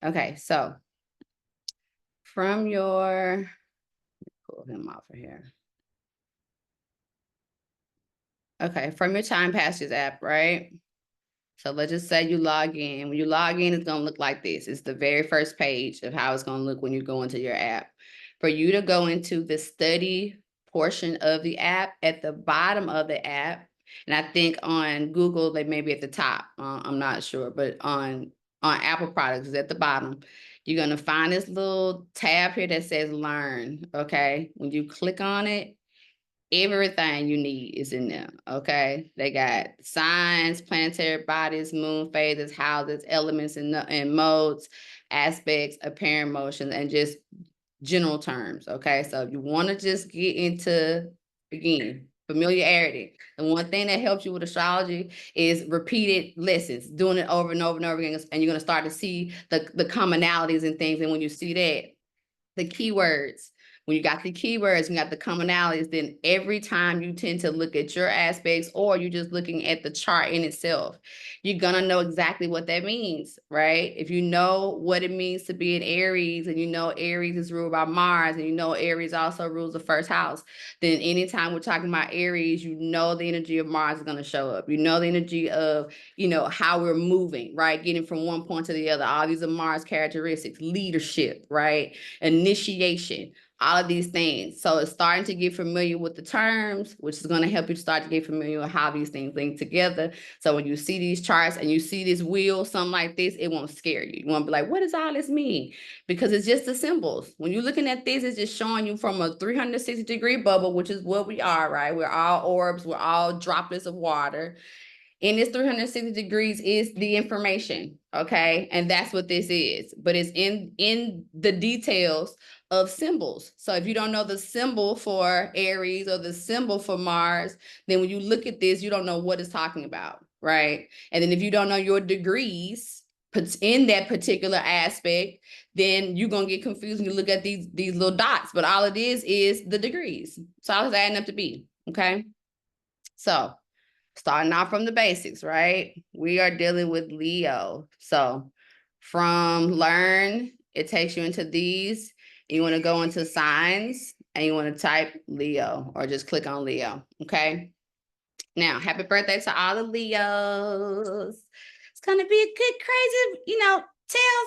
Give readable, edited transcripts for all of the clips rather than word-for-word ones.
Okay, so from your, pull him off of here. Okay, from your time passages app, right? So let's just say you log in. When you log in, it's going to look like this. It's the very first page of how it's going to look when you go into your app. For you to go into the study portion of the app, at the bottom of the app, and I think on Google, they may be at the top. I'm not sure, but on Apple products, it's at the bottom. You're going to find this little tab here that says learn, okay? When you click on it, everything you need is in there, okay? They got signs, planetary bodies, moon phases, houses, elements, and modes, aspects, apparent motions, and just general terms, okay? So if you want to just get into, again, familiarity, the one thing that helps you with astrology is repeated lessons, doing it over and over and over again, and you're going to start to see the commonalities and things. And when you see that, the keywords. When you got the keywords, you got the commonalities, then every time you tend to look at your aspects, or you're just looking at the chart in itself, you're gonna know exactly what that means, right? If you know what it means to be in Aries, and you know Aries is ruled by Mars, and you know Aries also rules the first house, then anytime we're talking about Aries, you know the energy of Mars is gonna show up. You know the energy of, how we're moving, right? Getting from one point to the other. All these are Mars characteristics, leadership, right? Initiation, all of these things. So it's starting to get familiar with the terms, which is going to help you start to get familiar with how these things link together. So when you see these charts and you see this wheel, something like this, it won't scare you. You won't be like, what does all this mean? Because it's just the symbols. When you're looking at this, it's just showing you from a 360-degree bubble, which is what we are, right? We're all orbs, we're all droplets of water. In this 360 degrees is the information, okay? And that's what this is. But it's in the details of symbols. So if you don't know the symbol for Aries or the symbol for Mars, then when you look at this, you don't know what it's talking about, right? And then if you don't know your degrees in that particular aspect, then you're gonna get confused when you look at these little dots. But all it is the degrees. So all it's adding up to be, okay? So starting off from the basics, right? We are dealing with Leo. So from learn, it takes you into these. You want to go into signs and you want to type Leo or just click on Leo. Okay. Now, happy birthday to all the Leos. It's going to be a good,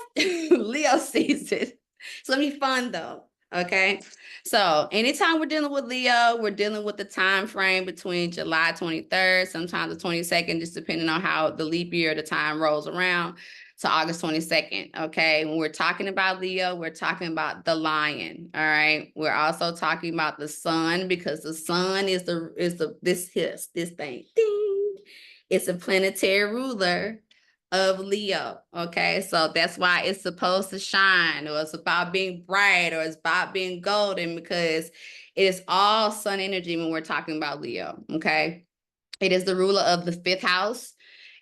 crazy, Leo season. It's going to be fun though. Okay. So anytime we're dealing with Leo, we're dealing with the time frame between July 23rd, sometimes the 22nd, just depending on how the leap year, the time rolls around, to August 22nd. Okay. When we're talking about Leo, we're talking about the lion. All right. We're also talking about the sun, because the sun is this thing. Ding. It's a planetary ruler of Leo. Okay. So that's why it's supposed to shine, or it's about being bright, or it's about being golden, because it is all sun energy when we're talking about Leo. Okay. It is the ruler of the fifth house,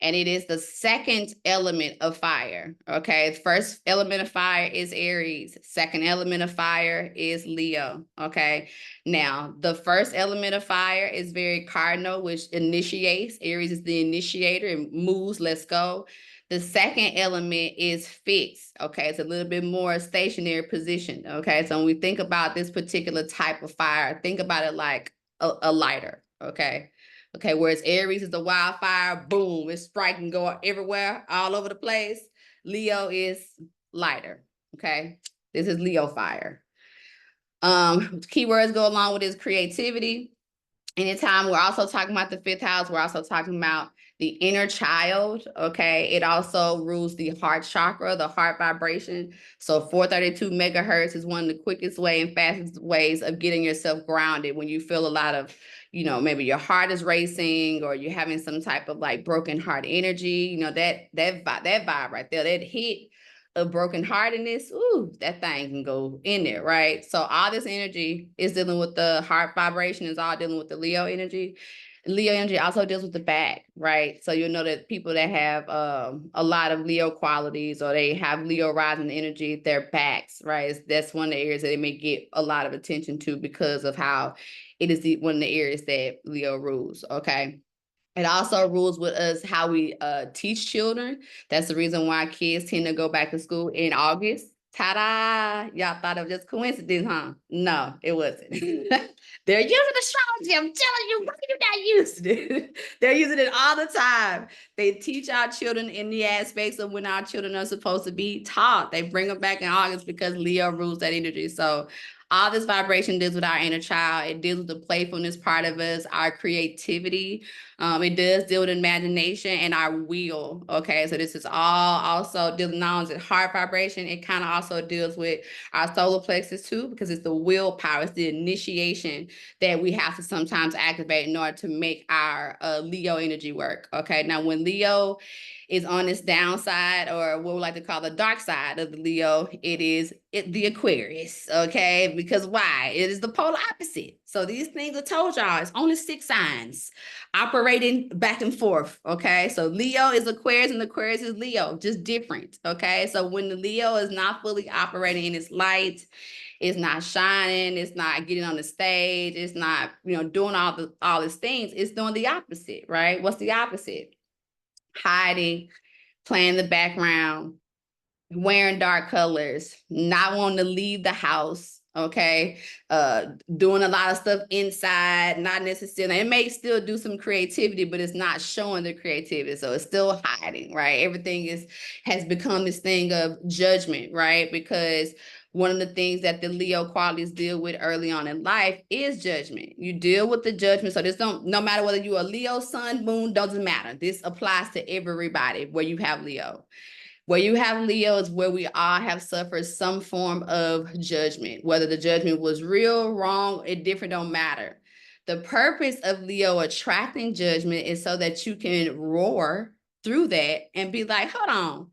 and it is the second element of fire. Okay. The first element of fire is Aries. Second element of fire is Leo. Okay. Now, the first element of fire is very cardinal, which initiates. Aries is the initiator and moves, let's go. The second element is fixed. Okay. It's a little bit more stationary position. Okay. So when we think about this particular type of fire, think about it like a lighter. Okay. Okay, whereas Aries is the wildfire, boom, it's striking, go everywhere, all over the place. Leo is lighter. Okay, this is Leo fire. Keywords go along with his creativity. Anytime we're also talking about the fifth house, we're also talking about the inner child. Okay, it also rules the heart chakra, the heart vibration. So 432 megahertz is one of the quickest way and fastest ways of getting yourself grounded when you feel a lot of, maybe your heart is racing, or you're having some type of like broken heart energy. That vibe right there, that hit of brokenheartedness, ooh, that thing can go in there, right? So all this energy is dealing with the heart vibration, is all dealing with the Leo energy. Leo energy also deals with the back, right? So you'll know that people that have a lot of Leo qualities, or they have Leo rising energy, their backs, right? That's one of the areas that they may get a lot of attention to, because of how it is one of the areas that Leo rules, okay? It also rules with us how we teach children. That's the reason why kids tend to go back to school in August. Ta-da! Y'all thought it was just coincidence, huh? No, it wasn't. They're using astrology. I'm telling you, why are you not using it? They're using it all the time. They teach our children in the aspects of when our children are supposed to be taught. They bring them back in August because Leo rules that energy. So all this vibration deals with our inner child. It deals with the playfulness part of us, our creativity. It does deal with imagination and our will. Okay, so this is all also dealing not only with heart vibration, it kind of also deals with our solar plexus too, because it's the willpower, it's the initiation that we have to sometimes activate in order to make our Leo energy work. Okay, now when Leo is on its downside, or what we like to call the dark side of the Leo, it is the Aquarius, okay? Because why? It is the polar opposite. So these things I told y'all, it's only 6 signs operating back and forth, okay? So Leo is Aquarius and Aquarius is Leo, just different, okay? So when the Leo is not fully operating in its light, it's not shining, it's not getting on the stage, it's not, doing all these things, it's doing the opposite, right? What's the opposite? Hiding, playing the background, wearing dark colors, not wanting to leave the house, okay? Doing a lot of stuff inside, not necessarily, it may still do some creativity, but it's not showing the creativity. So it's still hiding, right? Everything has become this thing of judgment, right? Because one of the things that the Leo qualities deal with early on in life is judgment. You deal with the judgment. So no matter whether you're a Leo, sun, moon, doesn't matter. This applies to everybody where you have Leo. Where you have Leo is where we all have suffered some form of judgment. Whether the judgment was real, wrong, different, don't matter. The purpose of Leo attracting judgment is so that you can roar through that and be like, hold on,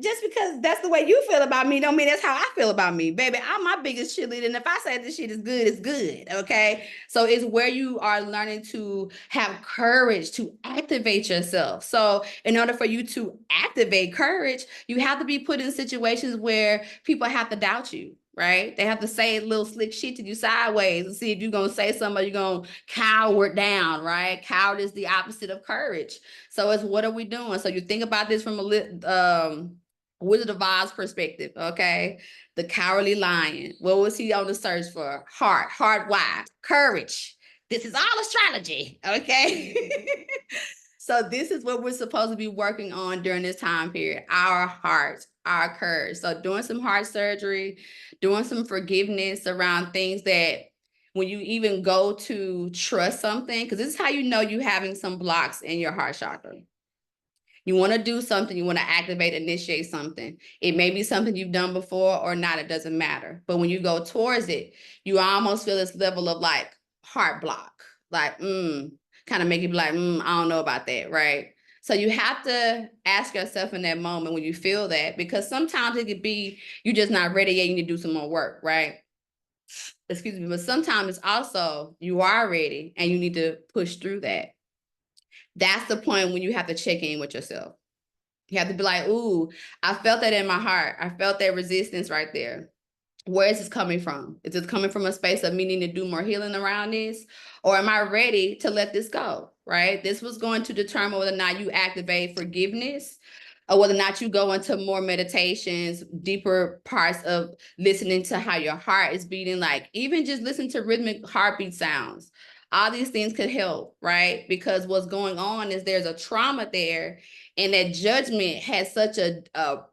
just because that's the way you feel about me don't mean that's how I feel about me, baby. I'm my biggest cheerleader, and if I say this shit is good, it's good, okay? So it's where you are learning to have courage to activate yourself. So in order for you to activate courage, you have to be put in situations where people have to doubt you, right? They have to say a little slick shit to you sideways and see if you're going to say something or you're going to cower down, right? Coward is the opposite of courage. So it's what are we doing? So you think about this from a Wizard of Oz perspective, okay? The cowardly lion. What was he on the search for? Heart why? Courage. This is all astrology, okay? So this is what we're supposed to be working on during this time period, our hearts, our courage. So doing some heart surgery, doing some forgiveness around things that when you even go to trust something, because this is how you know you're having some blocks in your heart chakra. You want to do something, you want to activate, initiate something. It may be something you've done before or not, it doesn't matter. But when you go towards it, you almost feel this level of like heart block, like, kind of make you be like, I don't know about that, right? So you have to ask yourself in that moment when you feel that, because sometimes it could be you're just not ready yet, you need to do some more work, right? Excuse me, but sometimes it's also you are ready and you need to push through that. That's the point when you have to check in with yourself. You have to be like, ooh, I felt that in my heart. I felt that resistance right there. Where is this coming from? Is it coming from a space of me needing to do more healing around this? Or am I ready to let this go, right? This was going to determine whether or not you activate forgiveness or whether or not you go into more meditations, deeper parts of listening to how your heart is beating, like even just listen to rhythmic heartbeat sounds. All these things could help, right? Because what's going on is there's a trauma there, and that judgment has such a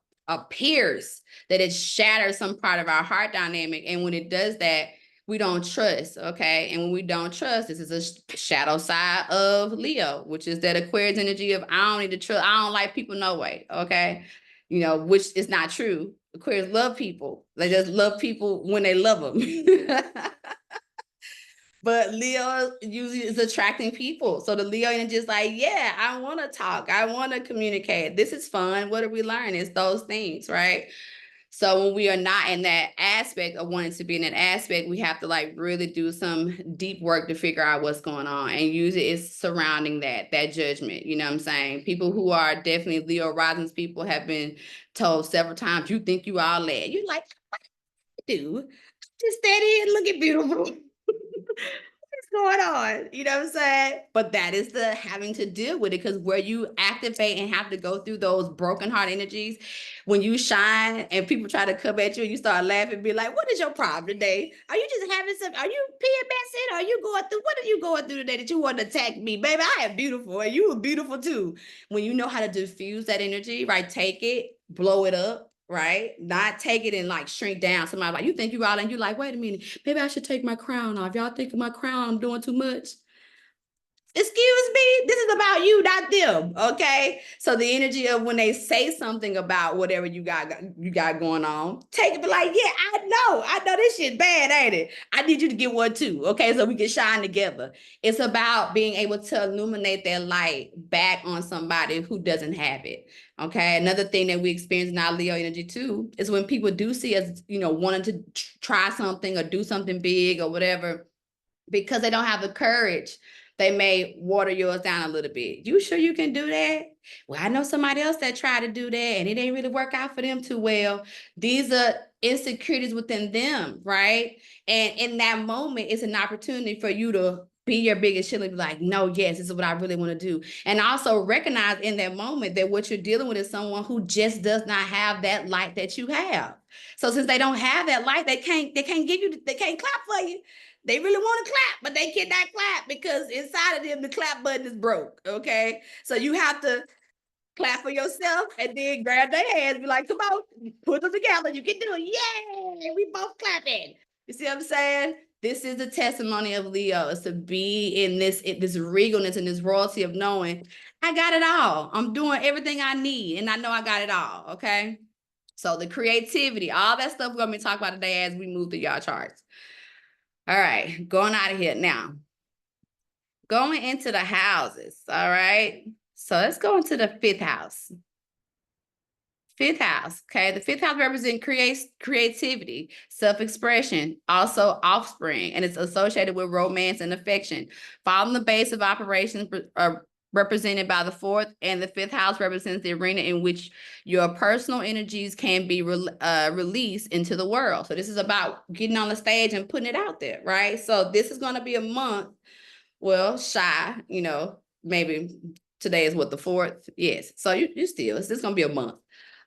pierce that it shatters some part of our heart dynamic. And when it does that, we don't trust, okay? And when we don't trust, this is a shadow side of Leo, which is that Aquarius energy of I don't need to trust, I don't like people no way, okay? Which is not true. Aquarius love people. They just love people when they love them. But Leo usually is attracting people. So the Leo energy is like, yeah, I want to talk. I want to communicate. This is fun. What do we learn? It's those things, right? So when we are not in that aspect of wanting to be in that aspect, we have to like really do some deep work to figure out what's going on. And usually it's surrounding that judgment. You know what I'm saying? People who are definitely Leo rising people have been told several times, you think you all that. You're like, what do? Just steady and look at beautiful. going on? You know what I'm saying? But that is the having to deal with it, because where you activate and have to go through those broken heart energies, when you shine and people try to come at you and you start laughing, be like, what is your problem today? Are you just having some, are you PMSing? Are you going through, what are you going through today that you want to attack me? Baby, I am beautiful and you are beautiful too. When you know how to diffuse that energy, right? Take it, blow it up, right? Not take it and like shrink down. Somebody like, you think you all and you like, wait a minute, maybe I should take my crown off. Y'all think my crown, I'm doing too much? Excuse me, this is about you, not them. Okay. So the energy of when they say something about whatever you got going on, take it, be like, yeah, I know this shit bad, ain't it? I need you to get one too. Okay, so we can shine together. It's about being able to illuminate that light back on somebody who doesn't have it. Okay. Another thing that we experience in our Leo energy too is when people do see us, wanting to try something or do something big or whatever, because they don't have the courage, they may water yours down a little bit. You sure you can do that? Well, I know somebody else that tried to do that and it didn't really work out for them too well. These are insecurities within them, right? And in that moment, it's an opportunity for you to be your biggest cheerleader, be like, no, yes, this is what I really want to do. And also recognize in that moment that what you're dealing with is someone who just does not have that light that you have. So since they don't have that light, they can't they can't clap for you. They really want to clap, but they cannot clap because inside of them, the clap button is broke. Okay. So you have to clap for yourself and then grab their hands, be like, come on, put them together. You can do it. Yay. We both clapping. You see what I'm saying? This is the testimony of Leo, is to be in this regalness and this royalty of knowing I got it all. I'm doing everything I need and I know I got it all. Okay. So the creativity, all that stuff we're going to be talking about today as we move through y'all charts. All right, going out of here now. Going into the houses, all right? So let's go into the fifth house. Fifth house, okay? The fifth house represents creativity, self-expression, also offspring, and it's associated with romance and affection. Following the base of operations are represented by the fourth, and the fifth house represents the arena in which your personal energies can be released into the world. So this is about getting on the stage and putting it out there, right? So this is going to be a month, well, shy, maybe today is what, the 4th? Yes. So you still, it's just going to be a month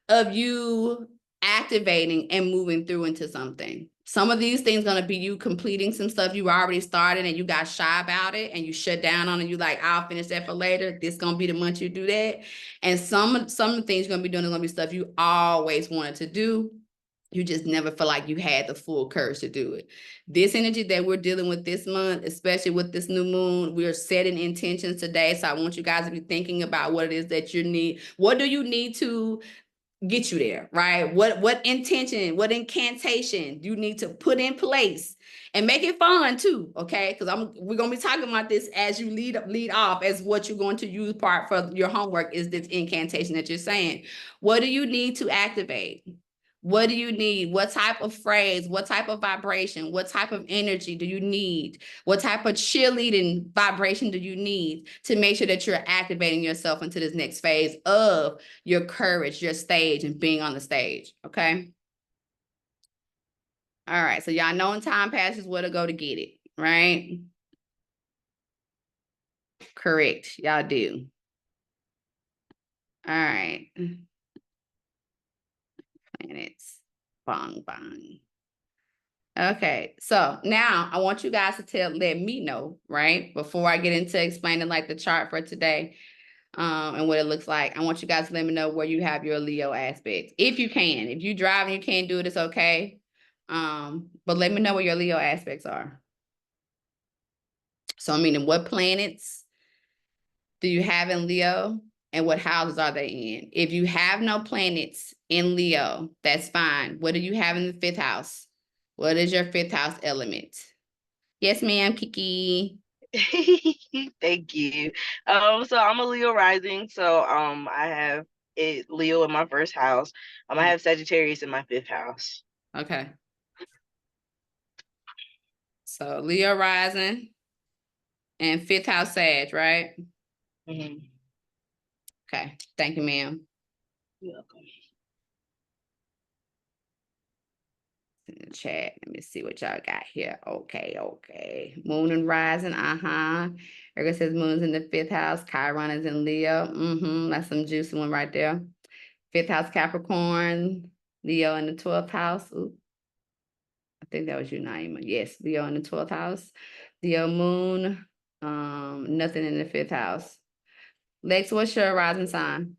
of you activating and moving through into something. Some of these things going to be you completing some stuff you already started and you got shy about it and you shut down on it. You like, I'll finish that for later. This going to be the month you do that. And some of the things you're going to be doing is going to be stuff you always wanted to do. You just never feel like you had the full courage to do it. This energy that we're dealing with this month, especially with this new moon, we are setting intentions today. So I want you guys to be thinking about what it is that you need. What do you need to get you there, right? What intention, what incantation you need to put in place and make it fun too, okay? Because we're gonna be talking about this as you lead off as what you're going to use part for your homework is this incantation that you're saying. What do you need to activate? What do you need? What type of phrase? What type of vibration? What type of energy do you need? What type of cheerleading vibration do you need to make sure that you're activating yourself into this next phase of your courage, your stage, and being on the stage, okay? All right, so y'all know in time passes where to go to get it, right? Correct, y'all do. All right. Planets, bong, bong. Okay, so now I want you guys to let me know, right? Before I get into explaining like the chart for today, and what it looks like. I want you guys to let me know where you have your Leo aspects. If you can. If you drive and you can't do it, it's okay. But let me know where your Leo aspects are. So I mean, what planets do you have in Leo and what houses are they in? If you have no planets in Leo, that's fine. What do you have in the fifth house? What is your fifth house element? Yes, ma'am, Kiki. Thank you. So I'm a Leo rising. So I have Leo in my first house. I have Sagittarius in my fifth house. Okay. So Leo rising and fifth house Sag, right? Mm-hmm. Okay. Thank you, ma'am. You're welcome. In the chat. Let me see what y'all got here. Okay. Moon and rising. Erica says moon's in the 5th house. Chiron is in Leo. That's some juicy one right there. 5th house Capricorn. Leo in the 12th house. Ooh, I think that was you, Naima. Yes, Leo in the 12th house. Leo moon. Nothing in the 5th house. Lex, what's your rising sign?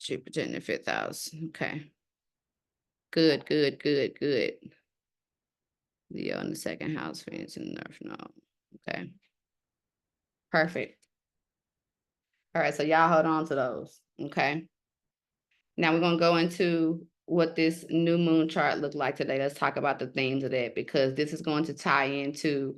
Jupiter in the 5th house. Okay. Good. Leo in the 2nd house, Venus in the North Node. Okay. Perfect. All right, so y'all hold on to those. Okay. Now we're gonna go into what this new moon chart looked like today. Let's talk about the themes of that, because this is going to tie into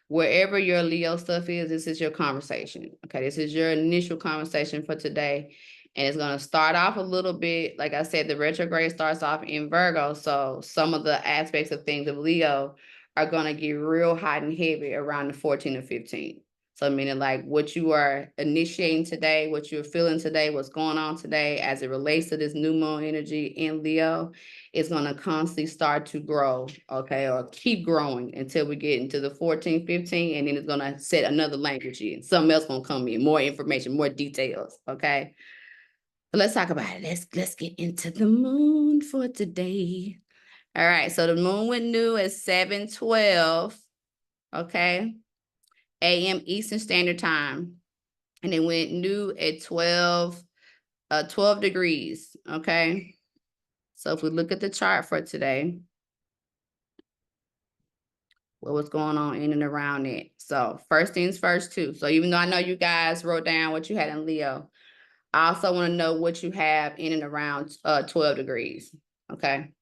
wherever your Leo stuff is. This is your conversation. Okay, this is your initial conversation for today. And it's going to start off a little bit, like I said, the retrograde starts off in Virgo. So some of the aspects of things of Leo are going to get real hot and heavy around the 14th or 15th. So meaning like what you are initiating today, what you're feeling today, what's going on today as it relates to this new moon energy in Leo is going to constantly start to grow, okay, or keep growing until we get into the 14, 15, and then it's going to set another language in. Something else going to come in, more information, more details, okay? But let's talk about it. Let's get into the moon for today. All right, so the moon went new at 7:12, okay? a.m. Eastern Standard Time. And it went new at 12 degrees, okay? So if we look at the chart for today, what was going on in and around it. So first things first too. So even though I know you guys wrote down what you had in Leo, I also want to know what you have in and around 12 degrees, okay?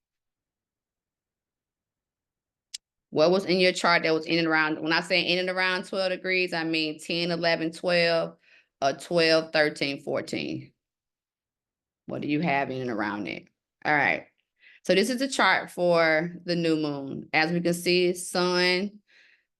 What was in your chart that was in and around, when I say in and around 12 degrees, I mean 10, 11, 12, or 12, 13, 14. What do you have in and around it? All right. So this is the chart for the new moon. As we can see, sun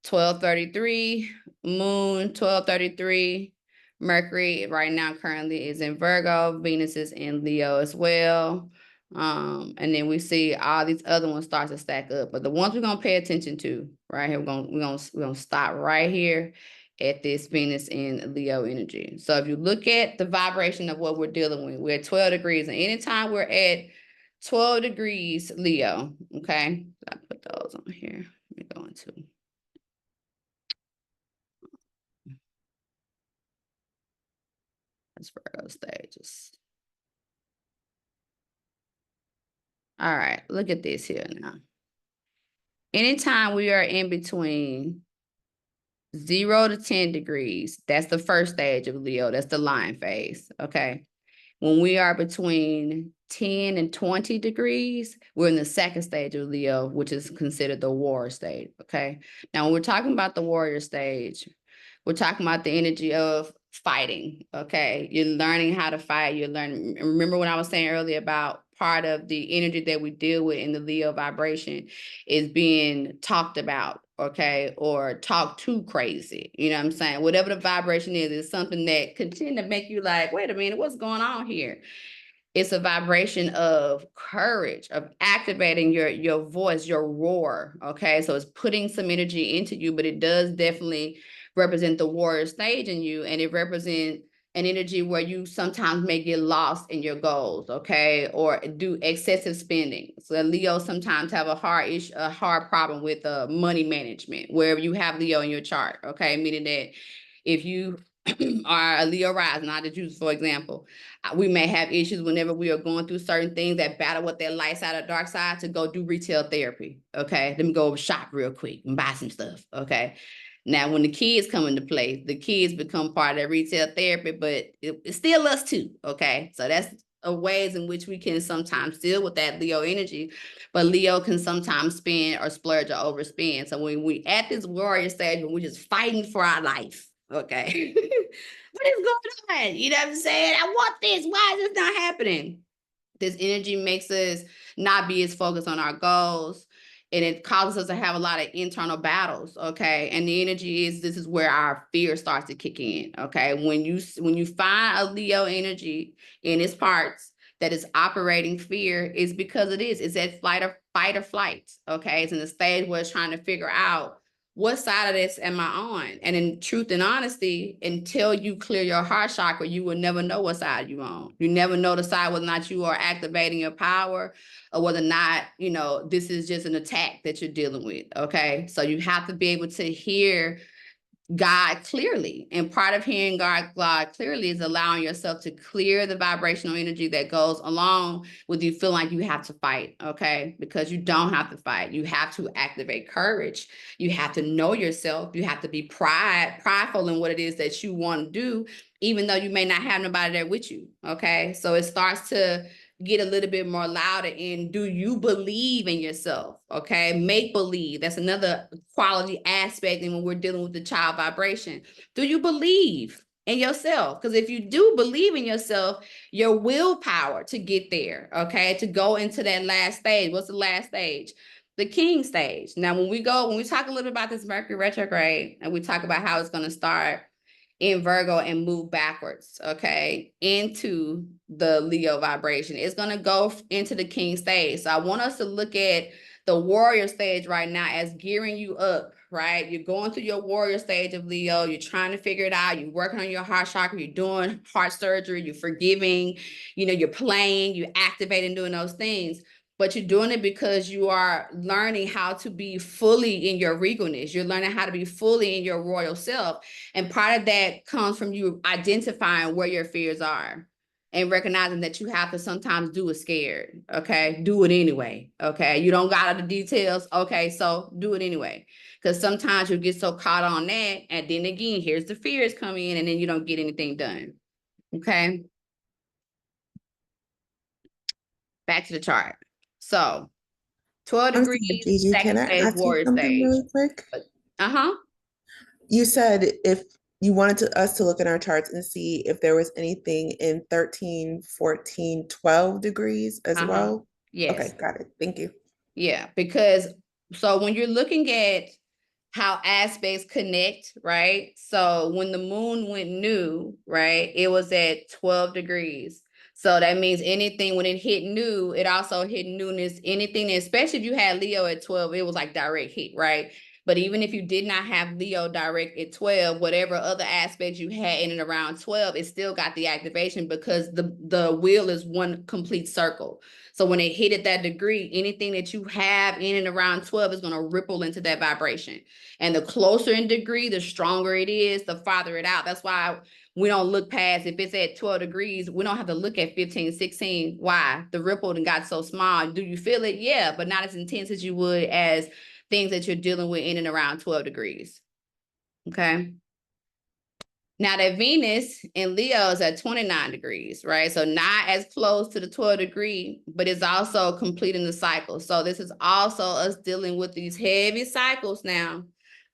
12:33, moon 12:33, Mercury right now currently is in Virgo, Venus is in Leo as well. And then we see all these other ones start to stack up. But the ones we're gonna pay attention to right here, we're gonna stop right here at this Venus in Leo energy. So if you look at the vibration of what we're dealing with, we're at 12 degrees, and anytime we're at 12 degrees Leo, okay? I put those on here. Let me go into that's Virgo stages. All right, look at this here now. Anytime we are in between 0 to 10 degrees, that's the first stage of Leo. That's the lion phase, okay? When we are between 10 and 20 degrees, we're in the second stage of Leo, which is considered the warrior stage, okay? Now, when we're talking about the warrior stage, we're talking about the energy of fighting, okay? You're learning how to fight. You're learning. Remember when I was saying earlier about part of the energy that we deal with in the Leo vibration is being talked about, okay? Or talked too crazy. You know what I'm saying? Whatever the vibration is something that can tend to make you like, wait a minute, what's going on here? It's a vibration of courage, of activating your voice, your roar, okay? So it's putting some energy into you, but it does definitely represent the warrior stage in you, and it represents an energy where you sometimes may get lost in your goals, okay? Or do excessive spending. So Leo sometimes have a hard problem with money management, wherever you have Leo in your chart, okay? Meaning that if you are a Leo rising, I'll just use for example, we may have issues whenever we are going through certain things that battle with their light side or dark side to go do retail therapy. Okay. Let me go shop real quick and buy some stuff. Okay. Now, when the kids come into play, the kids become part of that retail therapy, but it's still us too. Okay. So that's ways in which we can sometimes deal with that Leo energy, but Leo can sometimes spend or splurge or overspend. So when we at this warrior stage, when we're just fighting for our life, okay. What is going on? You know what I'm saying? I want this. Why is this not happening? This energy makes us not be as focused on our goals. and it causes us to have a lot of internal battles, okay? And the energy is, this is where our fear starts to kick in, okay? When you find a Leo energy in its parts that is operating fear, is because it's that fight or flight, okay? It's in the stage where it's trying to figure out, what side of this am I on? And in truth and honesty, until you clear your heart chakra, you will never know what side you're on. You never know the side whether or not you are activating your power, or whether or not, this is just an attack that you're dealing with, okay? So you have to be able to hear God clearly. And part of hearing God clearly is allowing yourself to clear the vibrational energy that goes along with you feeling like you have to fight, okay? Because you don't have to fight. You have to activate courage. You have to know yourself. You have to be prideful in what it is that you want to do, even though you may not have nobody there with you, okay? So it starts to get a little bit more louder in, do you believe in yourself? Okay, make believe. That's another quality aspect. And when we're dealing with the child vibration, do you believe in yourself? Because if you do believe in yourself, your willpower to get there, okay, to go into that last stage. What's the last stage? The king stage. Now, when we talk a little bit about this Mercury retrograde, and we talk about how it's going to start in Virgo and move backwards, okay, into the Leo vibration. It's going to go into the king stage. So I want us to look at the warrior stage right now as gearing you up, right? You're going through your warrior stage of Leo. You're trying to figure it out. You're working on your heart chakra. You're doing heart surgery. You're forgiving. You're playing. You're activating, doing those things. But you're doing it because you are learning how to be fully in your regalness. You're learning how to be fully in your royal self. And part of that comes from you identifying where your fears are and recognizing that you have to sometimes do it scared, okay? Do it anyway, okay? You don't got all the details, okay? So do it anyway. Because sometimes you get so caught on that, and then again, here's the fears come in, and then you don't get anything done, okay? Back to the chart. So 12 I'm sorry, degrees, Gigi, can second I stage, ask you warrior something stage. really quick? Uh-huh. You said if you wanted us to look in our charts and see if there was anything in 13, 14, 12 degrees as Uh-huh. well. Yes. Okay, got it. Thank you. Yeah, because so when you're looking at how aspects connect, right? So when the moon went new, right, it was at 12 degrees. So that means anything when it hit new, it also hit newness. Anything, especially if you had Leo at 12, it was like direct hit, right? But even if you did not have Leo direct at 12, whatever other aspects you had in and around 12, it still got the activation because the wheel is one complete circle. So when it hit at that degree, anything that you have in and around 12 is going to ripple into that vibration. And the closer in degree, the stronger it is, the farther it out. That's why we don't look past, if it's at 12 degrees, we don't have to look at 15, 16. Why? The ripple and got so small. Do you feel it? Yeah, but not as intense as you would as things that you're dealing with in and around 12 degrees. Okay. Now that Venus in Leo is at 29 degrees, right? So not as close to the 12 degree, but it's also completing the cycle. So this is also us dealing with these heavy cycles now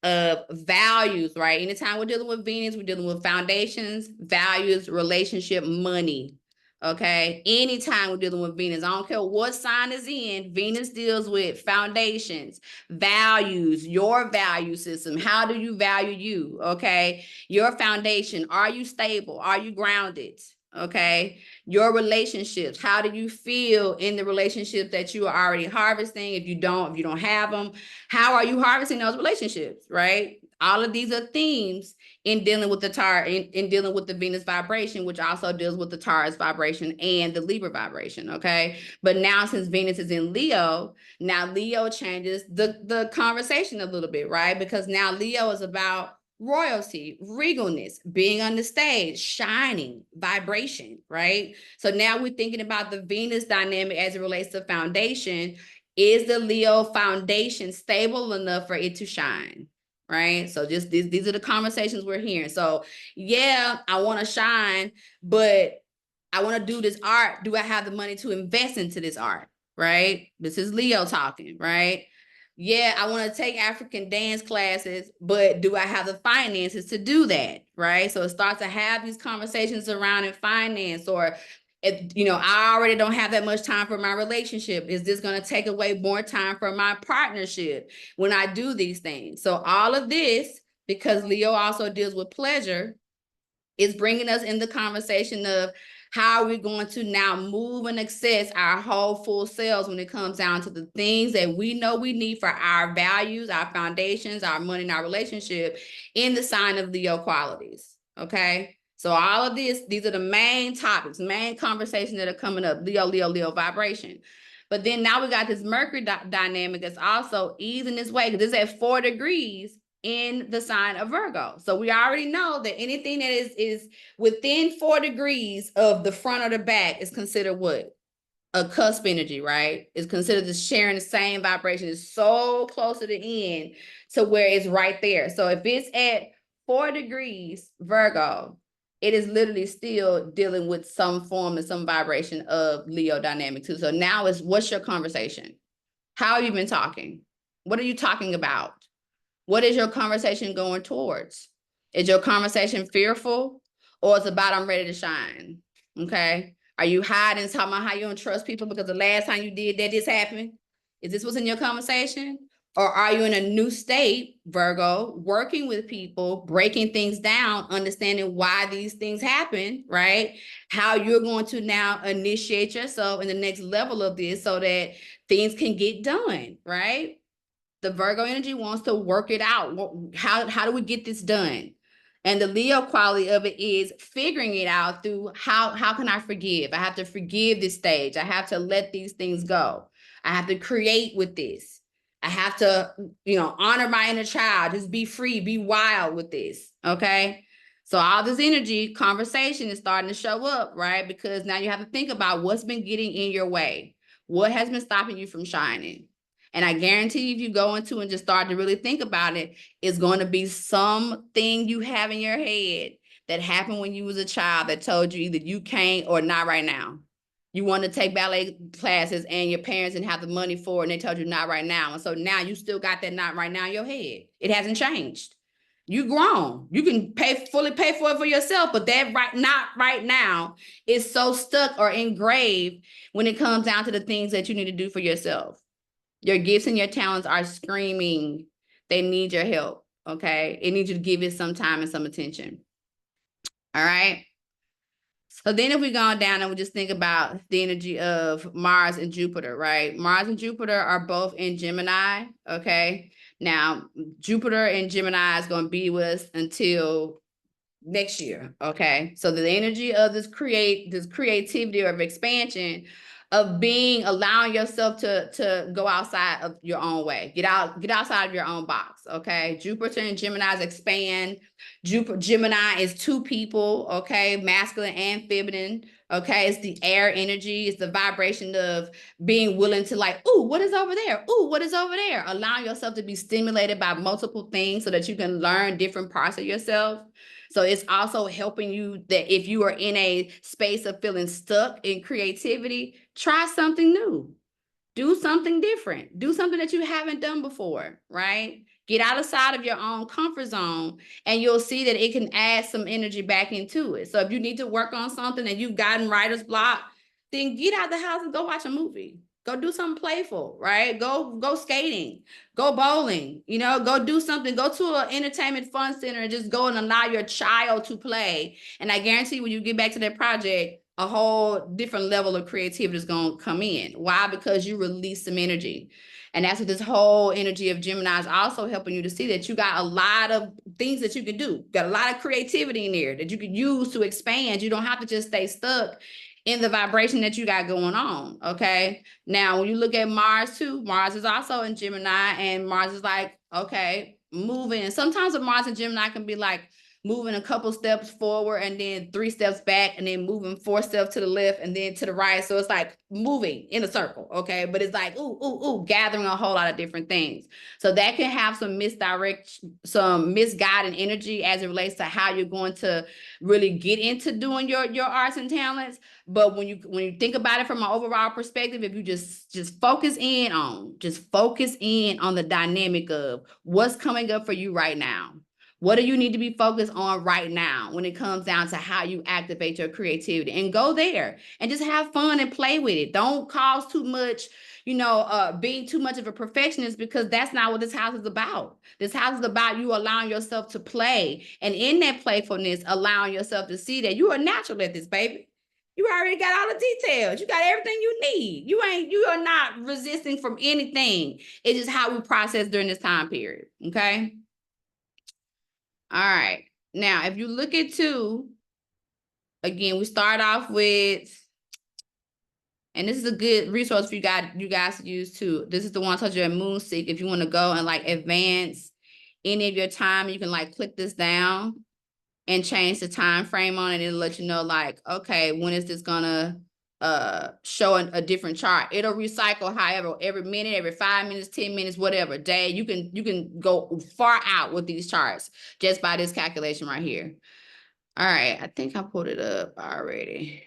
of values, right? Anytime we're dealing with Venus, we're dealing with foundations, values, relationship, money. Okay. Anytime we're dealing with Venus, I don't care what sign is in, Venus deals with foundations, values, your value system. How do you value you? Okay. Your foundation, are you stable? Are you grounded? Okay. Your relationships, how do you feel in the relationships that you are already harvesting? If you don't have them, how are you harvesting those relationships, right? All of these are themes in dealing with the Taurus, in dealing with the Venus vibration, which also deals with the Taurus vibration and the Libra vibration, okay? But now since Venus is in Leo, now Leo changes the conversation a little bit, right? Because now Leo is about royalty, regalness, being on the stage, shining, vibration, right? So now we're thinking about the Venus dynamic as it relates to foundation. Is the Leo foundation stable enough for it to shine? Right? So just these are the conversations we're hearing. So yeah, I want to shine, but I want to do this art. Do I have the money to invest into this art? Right? This is Leo talking, right? Yeah, I want to take African dance classes, but do I have the finances to do that? Right? So it starts to have these conversations around in finance, or I already don't have that much time for my relationship. Is this going to take away more time for my partnership when I do these things? So all of this, because Leo also deals with pleasure, is bringing us in the conversation of how we're going to now move and access our whole full selves when it comes down to the things that we know we need for our values, our foundations, our money, and our relationship in the sign of Leo qualities. Okay. So all of these are the main topics, main conversations that are coming up, Leo vibration. But then now we got this Mercury dynamic that's also easing this way because it's at 4 degrees in the sign of Virgo. So we already know that anything that is within 4 degrees of the front or the back is considered what? A cusp energy, right? Is considered the sharing the same vibration. Is so close to the end to where it's right there. So if it's at 4 degrees Virgo, it is literally still dealing with some form and some vibration of Leo dynamic too. So now what's your conversation? How have you been talking? What are you talking about? What is your conversation going towards? Is your conversation fearful or it's about I'm ready to shine? Okay. Are you hiding, talking about how you don't trust people because the last time you did that, this happened? Is this what's in your conversation? Or are you in a new state, Virgo, working with people, breaking things down, understanding why these things happen, right? How you're going to now initiate yourself in the next level of this so that things can get done, right? The Virgo energy wants to work it out. How do we get this done? And the Leo quality of it is figuring it out through how can I forgive? I have to forgive this stage. I have to let these things go. I have to create with this. I have to, honor my inner child. Just be free, be wild with this. Okay. So all this energy conversation is starting to show up, right? Because now you have to think about what's been getting in your way. What has been stopping you from shining? And I guarantee if you go into and just start to really think about it, it's going to be something you have in your head that happened when you was a child that told you either you can't or not right now. You want to take ballet classes and your parents didn't have the money for it and they told you not right now. And so now you still got that not right now in your head. It hasn't changed. You grown. You can fully pay for it for yourself, but that not right now is so stuck or engraved when it comes down to the things that you need to do for yourself. Your gifts and your talents are screaming. They need your help, okay? It needs you to give it some time and some attention. All right? So then if we go down and we just think about the energy of Mars and Jupiter, right? Mars and Jupiter are both in Gemini, okay? Now, Jupiter in Gemini is going to be with us until next year, okay? So the energy of this creativity or of expansion of allowing yourself to go outside of your own way, get outside of your own box, okay? Jupiter and Gemini expand. Gemini is 2 people, okay? Masculine and feminine, okay? It's the air energy. It's the vibration of being willing to like, ooh, what is over there? Ooh, what is over there? Allowing yourself to be stimulated by multiple things so that you can learn different parts of yourself. So it's also helping you that if you are in a space of feeling stuck in creativity, try something new. Do something different. Do something that you haven't done before, right? Get outside of your own comfort zone and you'll see that it can add some energy back into it. So if you need to work on something and you've gotten writer's block, then get out the house and go watch a movie. Go do something playful, right? Go skating, go bowling, go do something, go to an entertainment fun center and just go and allow your child to play. And I guarantee when you get back to that project, a whole different level of creativity is going to come in. Why? Because you release some energy. And that's what this whole energy of Gemini is also helping you to see, that you got a lot of things that you can do. Got a lot of creativity in there that you can use to expand. You don't have to just stay stuck in the vibration that you got going on, okay? Now, when you look at Mars too, Mars is also in Gemini, and Mars is like, okay, moving. Sometimes with Mars and Gemini can be like moving a couple steps forward and then 3 steps back and then moving 4 steps to the left and then to the right. So it's like moving in a circle, okay? But it's like, gathering a whole lot of different things. So that can have some misguided energy as it relates to how you're going to really get into doing your arts and talents. But when you think about it from an overall perspective, if you just focus in on the dynamic of what's coming up for you right now. What do you need to be focused on right now when it comes down to how you activate your creativity? And go there and just have fun and play with it. Don't cause too much, being too much of a perfectionist, because that's not what this house is about. This house is about you allowing yourself to play. And in that playfulness, allowing yourself to see that you are natural at this, baby. You already got all the details. You got everything you need. You are not resisting from anything. It's just how we process during this time period. Okay. All right. Now, if you look at 2, again, we start off with, and this is a good resource for you guys to use too. This is the one I told you at Moonseek. If you want to go and like advance any of your time, you can like click this down and change the time frame on it. It'll let you know like, okay, when is this gonna show a different chart? It'll recycle however, every minute, every 5 minutes, 10 minutes, whatever day. You can go far out with these charts just by this calculation right here. All right, I think I pulled it up already.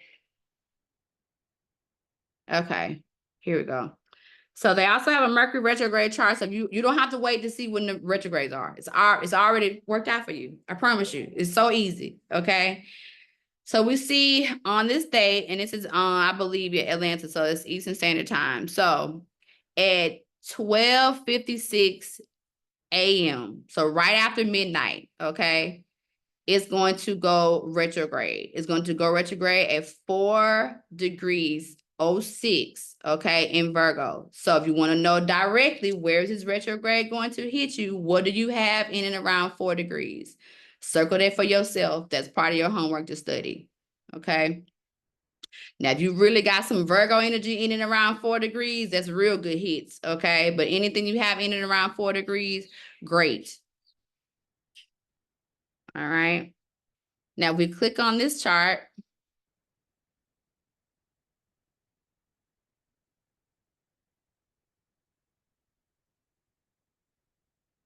Okay, here we go. So they also have a Mercury retrograde chart. So you don't have to wait to see when the retrogrades are. It's already worked out for you. I promise you. It's so easy. Okay. So we see on this date, and this is I believe in Atlanta, so it's Eastern Standard Time. So at 12:56 a.m., so right after midnight, okay, it's going to go retrograde. It's going to go retrograde at 4 degrees 06, okay, in Virgo. So if you want to know directly where is this retrograde going to hit you, what do you have in and around 4 degrees? Circle that for yourself. That's part of your homework to study, okay? Now, if you really got some Virgo energy in and around 4 degrees, that's real good hits, okay? But anything you have in and around 4 degrees, great. All right. Now, we click on this chart.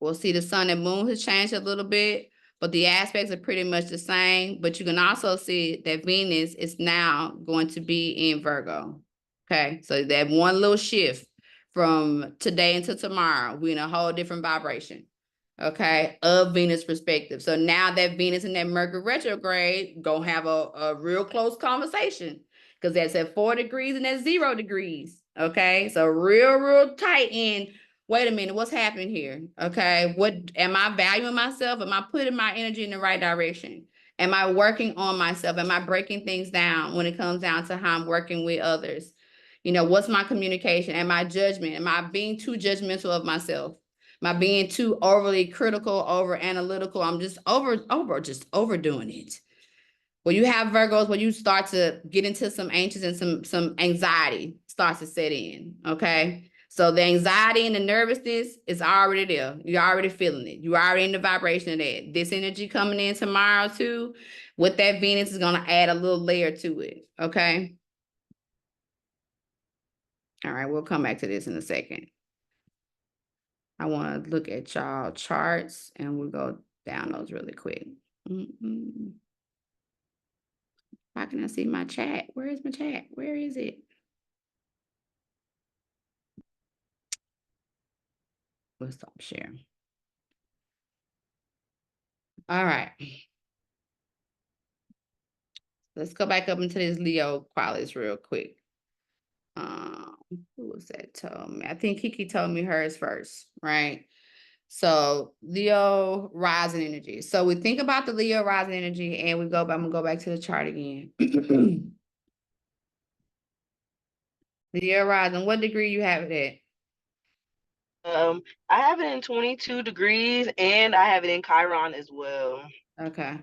We'll see the sun and moon has changed a little bit, but the aspects are pretty much the same. But you can also see that Venus is now going to be in Virgo. Okay, so that one little shift from today until tomorrow, we're in a whole different vibration, okay, of Venus perspective. So now that Venus and that Mercury retrograde gonna have a real close conversation, because that's at 4 degrees and that's 0 degrees. Okay, so real tight in. Wait a minute, what's happening here? Okay, what am I valuing myself? Am I putting my energy in the right direction? Am I working on myself? Am I breaking things down when it comes down to how I'm working with others? What's my communication? Am I judgment? Am I being too judgmental of myself? Am I being too overly critical, over analytical? I'm just overdoing it. Well, you have Virgos where you start to get into some anxious and some anxiety starts to set in, okay? So the anxiety and the nervousness is already there. You're already feeling it. You're already in the vibration of that. This energy coming in tomorrow too, with that Venus is going to add a little layer to it, okay? All right, we'll come back to this in a second. I want to look at y'all charts and we'll go down those really quick. How can I see my chat? Where is my chat? Where is it? We'll stop sharing. All right. Let's go back up into this Leo qualities real quick. Who was that told me? I think Kiki told me hers first, right? So Leo rising energy. So we think about the Leo rising energy and I'm gonna go back to the chart again. Leo rising, what degree you have it I have it in 22 degrees and I have it in Chiron as well. at? Okay.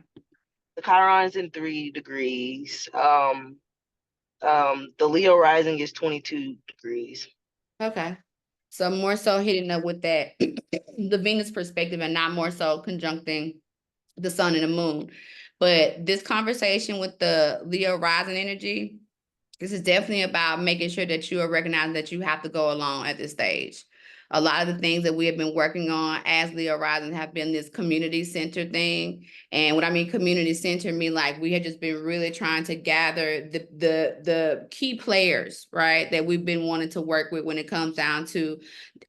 The Chiron is in 3 degrees. The Leo rising is 22 degrees. Okay. So more so hitting up with that, the Venus perspective, and not more so conjuncting the sun and the moon. But this conversation with the Leo rising energy, this is definitely about making sure that you are recognizing that you have to go along at this stage. A lot of the things that we have been working on as Leo rising have been this community center thing. And what I mean community center, mean like we have just been really trying to gather the key players, right, that we've been wanting to work with when it comes down to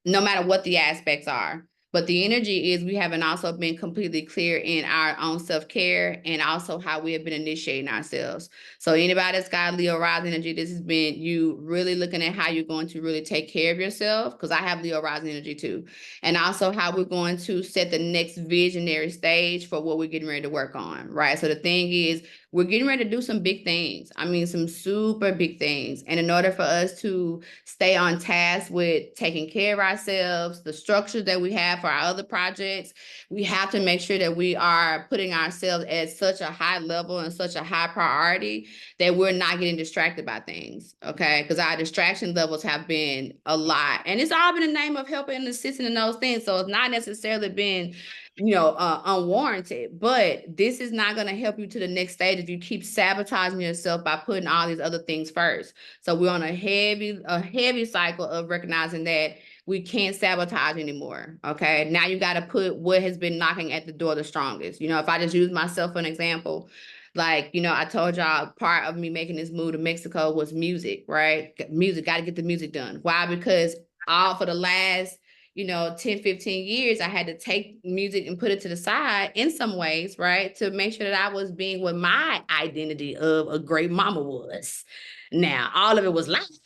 no matter what the aspects are. But the energy is we haven't also been completely clear in our own self-care and also how we have been initiating ourselves. So anybody that's got Leo rising energy, this has been you really looking at how you're going to really take care of yourself, because I have Leo rising energy too. And also how we're going to set the next visionary stage for what we're getting ready to work on, right? So the thing is, we're getting ready to do some big things. I mean, some super big things. And in order for us to stay on task with taking care of ourselves, the structure that we have for our other projects, we have to make sure that we are putting ourselves at such a high level and such a high priority that we're not getting distracted by things, okay? Because our distraction levels have been a lot. And it's all been in the name of helping and assisting in those things. So it's not necessarily been unwarranted, but this is not going to help you to the next stage if you keep sabotaging yourself by putting all these other things first. So we're on a heavy cycle of recognizing that we can't sabotage anymore. Okay. Now you got to put what has been knocking at the door the strongest. If I just use myself for an example, like, I told y'all part of me making this move to Mexico was music, right? Music, got to get the music done. Why? Because all for the last 10, 15 years, I had to take music and put it to the side in some ways, right? To make sure that I was being what my identity of a great mama was. Now, all of it was lies.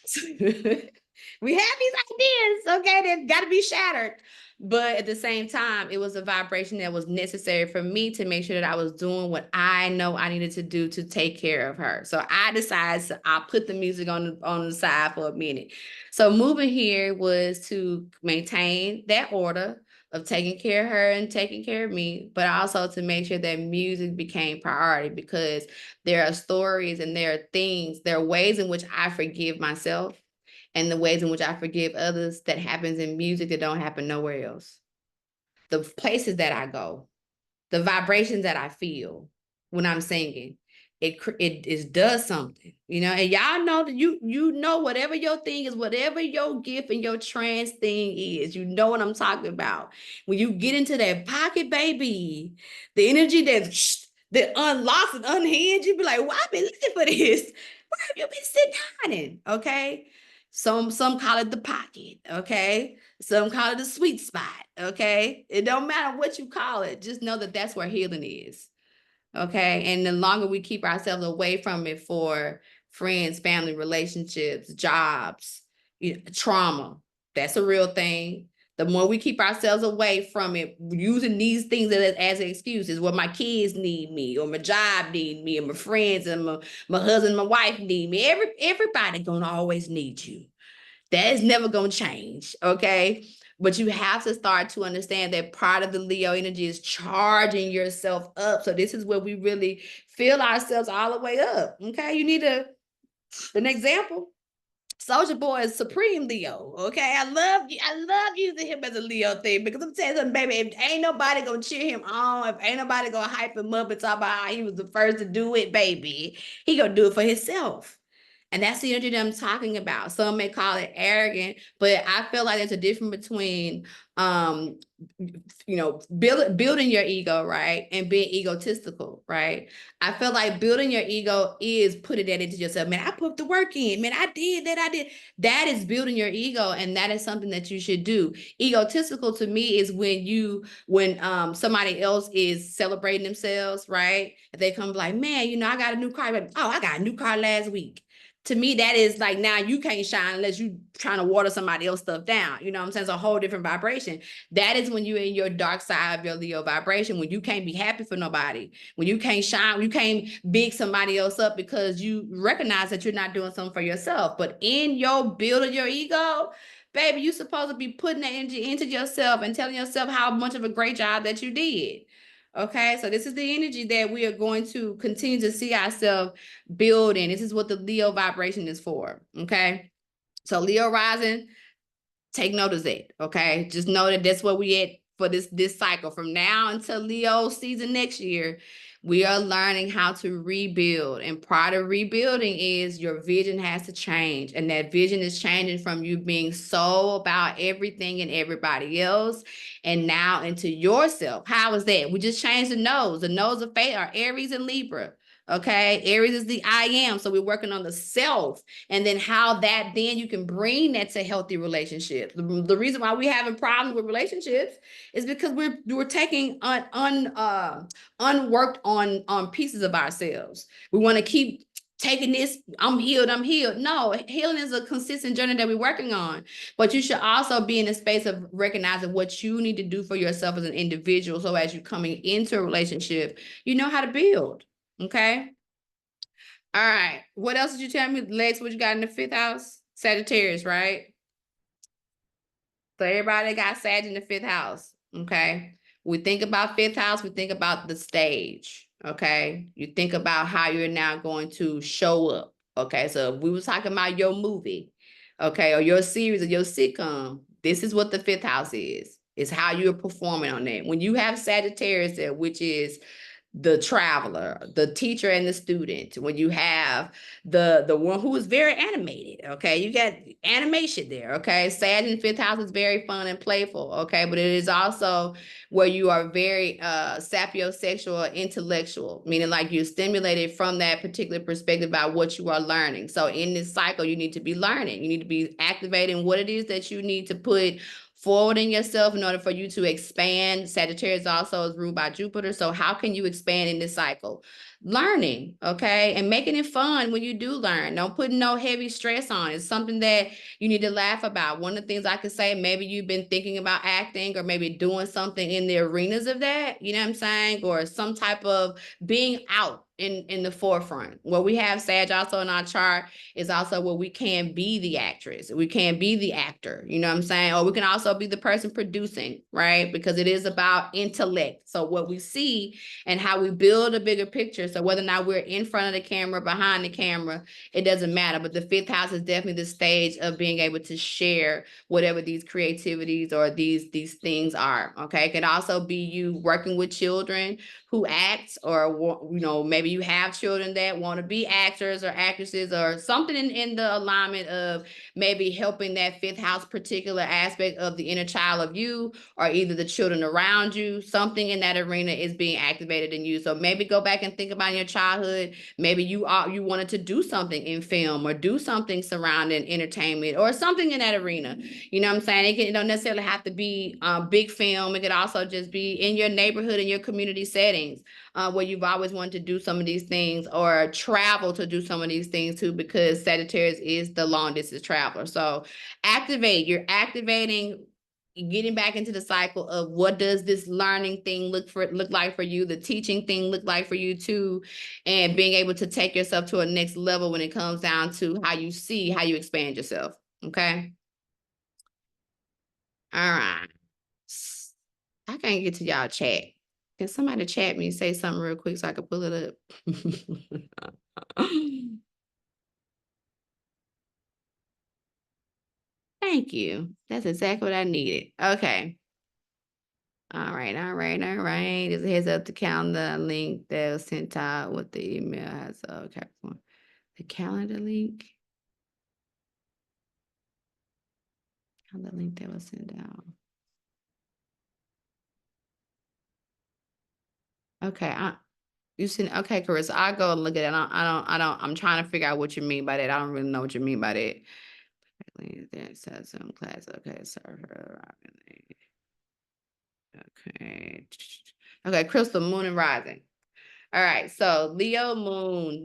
We have these ideas, okay, that got to be shattered. But at the same time, it was a vibration that was necessary for me to make sure that I was doing what I know I needed to do to take care of her. So I decided I'll put the music on the side for a minute. So moving here was to maintain that order of taking care of her and taking care of me, but also to make sure that music became priority, because there are stories and there are ways in which I forgive myself and the ways in which I forgive others that happens in music that don't happen nowhere else. The places that I go, the vibrations that I feel when I'm singing, it does something, and y'all know that you know whatever your thing is, whatever your gift and your trance thing is, you know what I'm talking about. When you get into that pocket, baby, the energy that unlocks and unhinges, you be like, well, I've been looking for this. Where have you been sitting hiding? Okay. Some call it the pocket, okay? Some call it the sweet spot, okay? It don't matter what you call it. Just know that that's where healing is, okay? And the longer we keep ourselves away from it for friends, family, relationships, jobs, trauma, that's a real thing. The more we keep ourselves away from it, using these things as excuses, well, my kids need me, or my job need me, or my friends and my husband, my wife need me. Everybody gonna always need you. That is never gonna change, okay? But you have to start to understand that part of the Leo energy is charging yourself up. So this is where we really feel ourselves all the way up, okay? You need an example. Soulja Boy is supreme Leo, okay? I love using him as a Leo thing, because I'm telling you, baby, if ain't nobody gonna cheer him on, if ain't nobody gonna hype him up and talk about how he was the first to do it, baby, he gonna do it for himself. And that's the energy that I'm talking about. Some may call it arrogant, but I feel like there's a difference between building your ego, right, and being egotistical, right? I feel like building your ego is putting that into yourself. Man, I put the work in. Man, I did that. That is building your ego, and that is something that you should do. Egotistical to me is when somebody else is celebrating themselves, right? They come like, man, I got a new car. Like, oh, I got a new car last week. To me, that is like, now you can't shine unless you trying to water somebody else's stuff down. You know what I'm saying? It's a whole different vibration. That is when you're in your dark side of your Leo vibration, when you can't be happy for nobody, when you can't shine, you can't big somebody else up because you recognize that you're not doing something for yourself. But in your building your ego, baby, you're supposed to be putting that energy into yourself and telling yourself how much of a great job that you did. Okay, so this is the energy that we are going to continue to see ourselves building. This is what the Leo vibration is for. Okay, so Leo rising, take note of that. Okay, just know that that's where we at for this cycle. From now until Leo season next year, we are learning how to rebuild, and part of rebuilding is your vision has to change, and that vision is changing from you being so about everything and everybody else, and now into yourself. How is that? We just changed the nodes. The nodes of fate are Aries and Libra. Okay, Aries is the I am. So we're working on the self, and then how that then you can bring that to healthy relationships. The reason why we're having problems with relationships is because we're taking unworked on pieces of ourselves. We want to keep taking this, I'm healed. No, healing is a consistent journey that we're working on. But you should also be in a space of recognizing what you need to do for yourself as an individual. So as you're coming into a relationship, you know how to build. Okay. All right. What else did you tell me? Lex, what you got in the 5th house? Sagittarius, right? So everybody got Sag in the 5th house. Okay. We think about 5th house, we think about the stage. Okay. You think about how you're now going to show up. Okay. So if we were talking about your movie, okay, or your series or your sitcom, this is what the 5th house is. It's how you're performing on that. When you have Sagittarius there, which is the traveler, the teacher and the student, when you have the one who is very animated, okay, you got animation there, okay. Sag in 5th house is very fun and playful, okay, but it is also where you are very sapiosexual or intellectual, meaning like you're stimulated from that particular perspective about what you are learning. So in this cycle, you need to be learning, you need to be activating what it is that you need to put forward in yourself in order for you to expand. Sagittarius also is ruled by Jupiter. So how can you expand in this cycle? Learning, okay, and making it fun when you do learn. Don't put no heavy stress on it. It's something that you need to laugh about. One of the things I could say, maybe you've been thinking about acting or maybe doing something in the arenas of that, you know what I'm saying? Or some type of being out in the forefront. What we have Sag also in our chart is also where we can be the actress. We can be the actor, you know what I'm saying? Or we can also be the person producing, right? Because it is about intellect. So what we see and how we build a bigger picture. So whether or not we're in front of the camera, behind the camera, it doesn't matter. But the 5th house is definitely the stage of being able to share whatever these creativities or these things are, okay? It can also be you working with children who acts, or, you know, maybe you have children that want to be actors or actresses or something in the alignment of maybe helping that 5th house particular aspect of the inner child of you, or either the children around you, something in that arena is being activated in you. So maybe go back and think about your childhood. Maybe you wanted to do something in film or do something surrounding entertainment or something in that arena. You know what I'm saying? It don't necessarily have to be big film. It could also just be in your neighborhood, in your community settings, where you've always wanted to do some of these things or travel to do some of these things too, because Sagittarius is the long distance traveler. So you're activating, getting back into the cycle of what does this learning thing look like for you, the teaching thing look like for you too, and being able to take yourself to a next level when it comes down to how you expand yourself. Okay. All right. I can't get to y'all chat. Can somebody chat me and say something real quick so I can pull it up? Thank you. That's exactly what I needed. Okay. All right. Just heads up the calendar link that was sent out with the email has okay. The calendar link. Calendar link that was sent out. Okay, you seen okay, Carissa. I'll go and look at it. I'm trying to figure out what you mean by that. I don't really know what you mean by that. Then said some class. Okay, so okay. Okay, Crystal, Moon and Rising. All right, so Leo Moon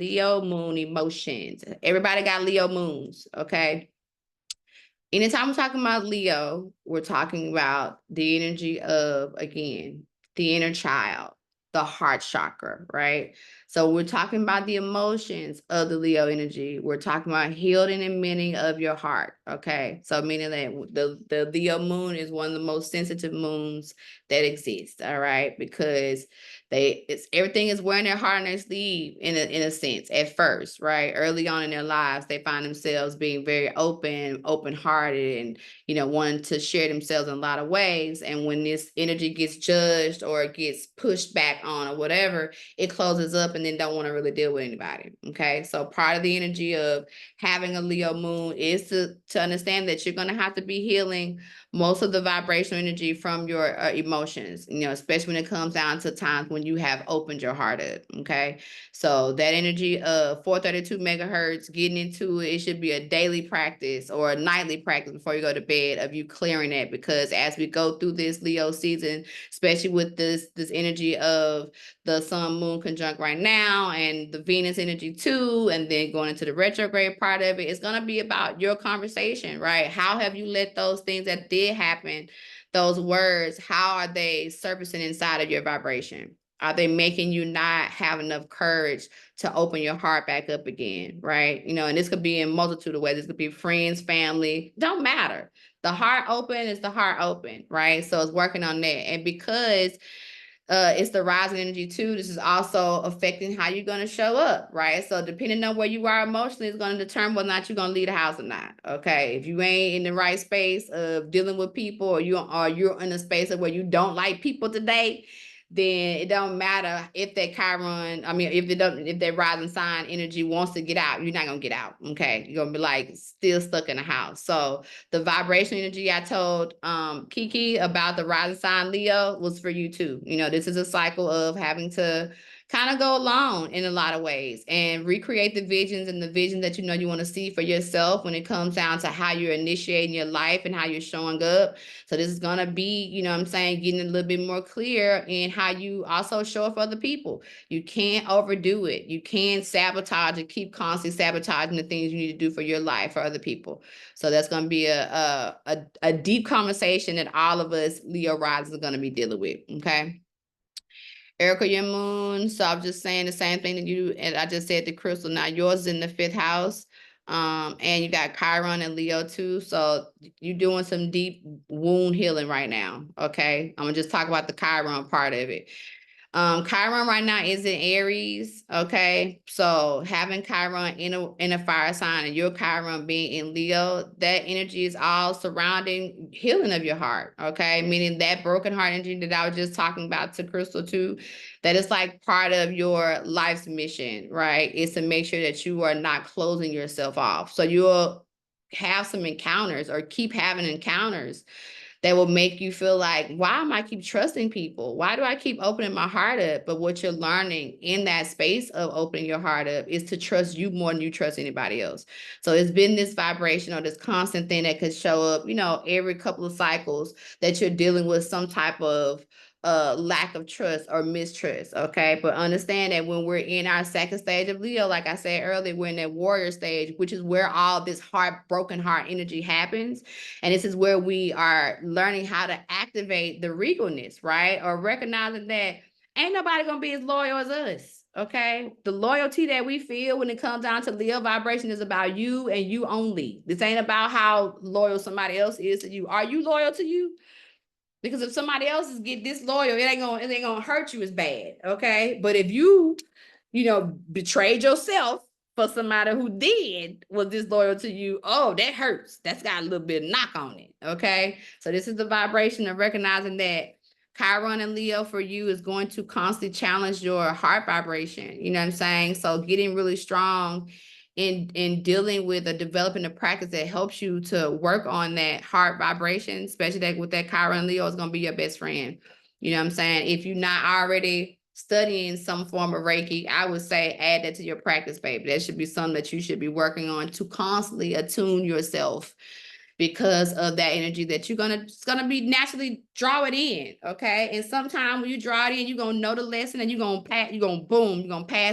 emotions. Everybody got Leo moons, okay? Anytime we're talking about Leo, we're talking about the energy of, again, the inner child, the heart chakra, right? So we're talking about the emotions of the Leo energy. We're talking about healing and mending of your heart, okay? So meaning that the Leo moon is one of the most sensitive moons that exist, all right? Because everything is wearing their heart on their sleeve in a sense at first, right? Early on in their lives, they find themselves being very open-hearted, and wanting to share themselves in a lot of ways. And when this energy gets judged or it gets pushed back on or whatever, it closes up and then don't want to really deal with anybody. Okay. So part of the energy of having a Leo moon is to understand that you're going to have to be healing most of the vibrational energy from your emotions, especially when it comes down to times when when you have opened your heart up, okay? So that energy of 432 megahertz, getting into it, it should be a daily practice or a nightly practice before you go to bed of you clearing that, because as we go through this Leo season, especially with this energy of the sun moon conjunct right now and the Venus energy too, and then going into the retrograde part of it, it's going to be about your conversation, right? How have you let those things that did happen, those words, how are they surfacing inside of your vibration? Are they making you not have enough courage to open your heart back up again, right? You know, and this could be in multitude of ways. This could be friends, family, don't matter. The heart open is the heart open, right? So it's working on that. And because it's the rising energy too, this is also affecting how you're going to show up, right? So depending on where you are emotionally, it's going to determine whether or not you're going to leave the house or not, okay? If you ain't in the right space of dealing with people, or you're in a space of where you don't like people today, then it don't matter if that Chiron, I mean, if that rising sign energy wants to get out, you're not gonna get out, okay? You're gonna be like still stuck in the house. So the vibration energy I told Kiki about the rising sign Leo was for you too. You know, this is a cycle of having to kind of go alone in a lot of ways and recreate the visions and the vision that you know you want to see for yourself when it comes down to how you're initiating your life and how you're showing up. So this is going to be, you know what I'm saying, getting a little bit more clear in how you also show up for other people. You can't overdo it. You can't sabotage and keep constantly sabotaging the things you need to do for your life, for other people. So that's going to be a deep conversation that all of us Leo risers are going to be dealing with, okay? Erica, your moon. So I'm just saying the same thing that you, and I just said to Crystal. Now yours is in the 5th house. And you got Chiron and Leo too. So you're doing some deep wound healing right now. Okay. I'm gonna just talk about the Chiron part of it. Chiron right now is in Aries, okay? So having Chiron in a fire sign and your Chiron being in Leo, that energy is all surrounding healing of your heart, okay? Meaning that broken heart energy that I was just talking about to Crystal too, that is like part of your life's mission, right? Is to make sure that you are not closing yourself off. So you'll have some encounters or keep having encounters that will make you feel like, why am I keep trusting people? Why do I keep opening my heart up? But what you're learning in that space of opening your heart up is to trust you more than you trust anybody else. So it's been this vibration or this constant thing that could show up, you know, every couple of cycles that you're dealing with some type of lack of trust or mistrust, okay? But understand that when we're in our second stage of Leo, like I said earlier, we're in that warrior stage, which is where all this broken heart energy happens. And this is where we are learning how to activate the regalness, right? Or recognizing that ain't nobody gonna be as loyal as us, okay? The loyalty that we feel when it comes down to Leo vibration is about you and you only. This ain't about how loyal somebody else is to you. Are you loyal to you? Because if somebody else is get disloyal, it ain't gonna hurt you as bad, okay? But if you know, betrayed yourself for somebody who was disloyal to you, oh, that hurts. That's got a little bit of knock on it, okay? So this is the vibration of recognizing that Chiron and Leo for you is going to constantly challenge your heart vibration, you know what I'm saying? So getting really strong in dealing with or developing a practice that helps you to work on that heart vibration, especially that with that Chiron and Leo is going to be your best friend. You know what I'm saying? If you're not already studying some form of Reiki, I would say add that to your practice, baby. That should be something that you should be working on to constantly attune yourself, because of that energy that it's gonna be naturally draw it in, okay? And sometimes when you draw it in, you're gonna know the lesson and you're gonna pass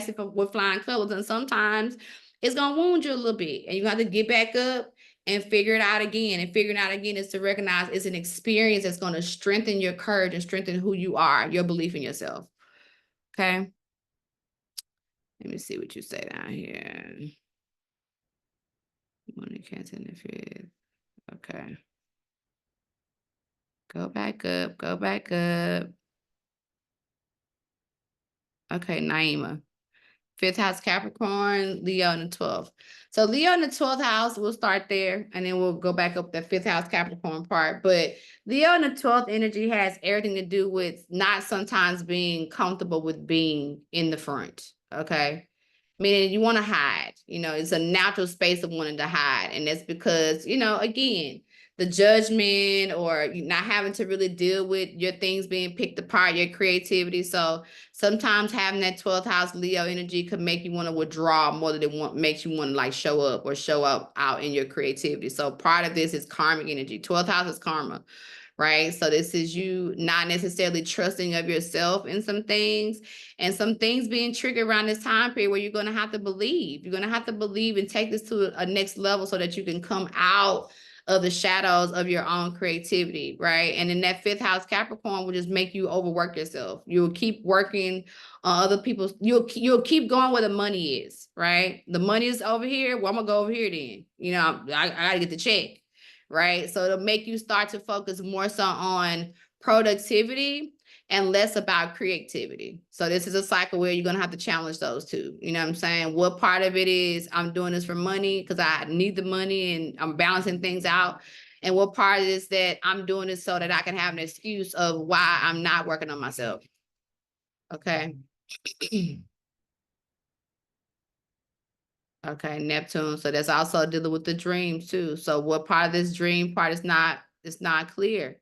it with flying colors. And sometimes it's gonna wound you a little bit and you have to get back up and figure it out again. And figuring out again is to recognize it's an experience that's gonna strengthen your courage and strengthen who you are, your belief in yourself. Okay. Let me see what you say down here. Money can't interfere. Okay. Go back up. Go back up. Okay, Naima. 5th house Capricorn, Leo in the 12th. So Leo in the 12th house, we'll start there and then we'll go back up the 5th house Capricorn part. But Leo in the 12th energy has everything to do with not sometimes being comfortable with being in the front, okay? Meaning you want to hide, you know, it's a natural space of wanting to hide. And that's because, you know, again, the judgment, or you not having to really deal with your things being picked apart, your creativity. So sometimes having that 12th house Leo energy could make you want to withdraw more than it makes you want to like show up or show up out in your creativity. So part of this is karmic energy. 12th house is karma, right? So this is you not necessarily trusting of yourself in some things, and some things being triggered around this time period where you're going to have to believe. You're going to have to believe and take this to a next level so that you can come out of the shadows of your own creativity, right? And then that 5th house Capricorn will just make you overwork yourself. You'll keep working on other people's, you'll keep going where the money is, right? The money is over here, well, I'm gonna go over here then. You know, I gotta get the check, right? So it'll make you start to focus more so on productivity and less about creativity. So this is a cycle where you're going to have to challenge those two. You know what I'm saying? What part of it is I'm doing this for money because I need the money and I'm balancing things out. And what part is that I'm doing this so that I can have an excuse of why I'm not working on myself. Okay. Okay, Neptune. So that's also dealing with the dreams too. So what part of this dream part is not clear?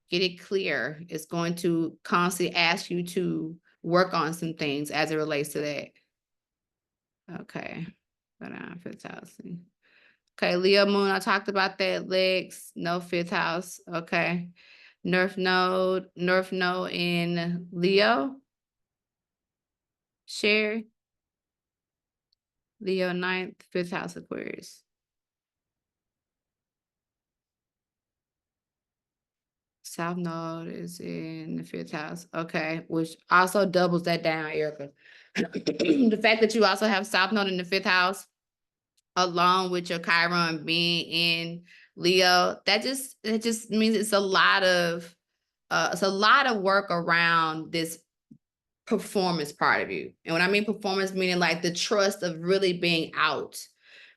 Get it clear. It's going to constantly ask you to work on some things as it relates to that. Okay. 5th house. Okay, Leo moon, I talked about that. Legs, no 5th house. Okay. North node in Leo. Share. Leo 9th, 5th house Aquarius. South node is in the 5th house. Okay, which also doubles that down, Erica. The fact that you also have South node in the 5th house, along with your Chiron being in Leo, it just means it's a lot of work around this performance part of you. And when I mean performance, meaning like the trust of really being out,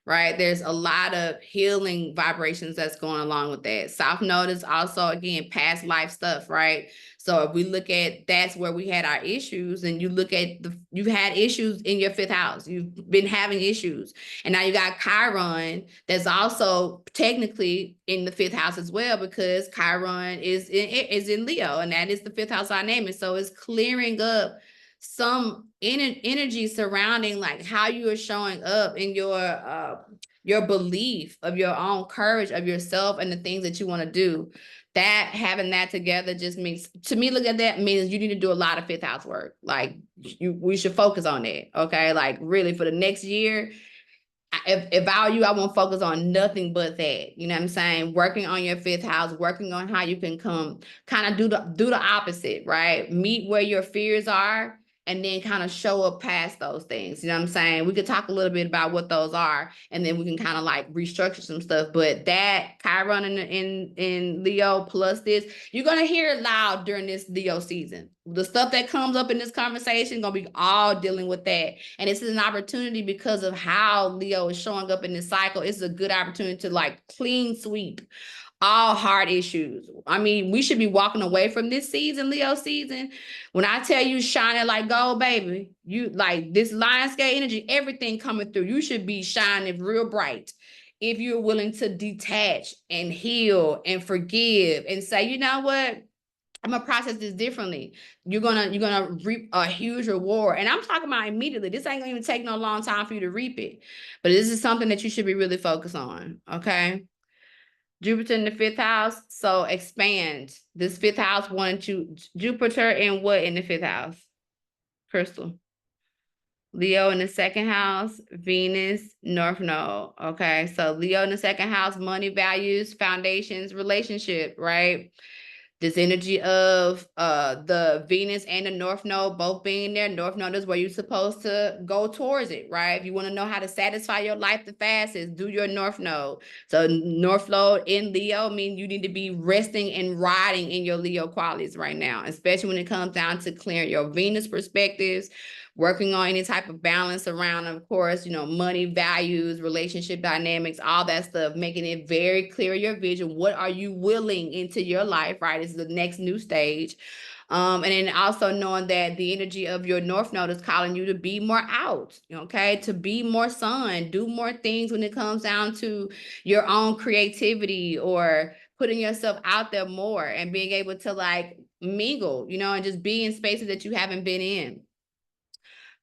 right? There's a lot of healing vibrations that's going along with that. South node is also, again, past life stuff, right? So if we look at, that's where we had our issues, and you look at you've had issues in your 5th house. You've been having issues. And now you got Chiron that's also technically in the 5th house as well, because Chiron is in Leo, and that is the 5th house dynamic. So it's clearing up some energy surrounding like how you are showing up in your belief of your own courage of yourself and the things that you want to do. That having that together just means, to me, look at that means you need to do a lot of 5th house work. Like we should focus on that. Okay. Like really for the next year, if I were you, I won't focus on nothing but that. You know what I'm saying? Working on your 5th house, working on how you can come kind of do the opposite, right? Meet where your fears are, and then kind of show up past those things. You know what I'm saying? We could talk a little bit about what those are, and then we can kind of like restructure some stuff. But that Chiron in Leo plus this, you're gonna hear it loud during this Leo season. The stuff that comes up in this conversation gonna be all dealing with that. And this is an opportunity because of how Leo is showing up in this cycle. It's a good opportunity to like clean sweep all hard issues. I mean, we should be walking away from this season, Leo season. When I tell you shining like gold, baby, you like this lion scale energy, everything coming through. You should be shining real bright if you're willing to detach and heal and forgive and say, you know what? I'm gonna process this differently. You're gonna reap a huge reward. And I'm talking about immediately. This ain't gonna even take no long time for you to reap it. But this is something that you should be really focused on. Okay. Jupiter in the 5th house, so expand. This 5th house wanted you, Jupiter in what in the 5th house? Crystal. Leo in the 2nd house, Venus, North Node. Okay, so Leo in the 2nd house, money, values, foundations, relationship, right? This energy of the Venus and the North Node both being there. North Node is where you're supposed to go towards it, right? If you want to know how to satisfy your life the fastest, do your North Node. So North Node in Leo means you need to be resting and riding in your Leo qualities right now, especially when it comes down to clearing your Venus perspectives, working on any type of balance around, of course, you know, money, values, relationship dynamics, all that stuff, making it very clear your vision. What are you willing into your life, right? This is the next new stage. And then also knowing that the energy of your North Node is calling you to be more out, okay? To be more sun, do more things when it comes down to your own creativity or putting yourself out there more and being able to like mingle, and just be in spaces that you haven't been in.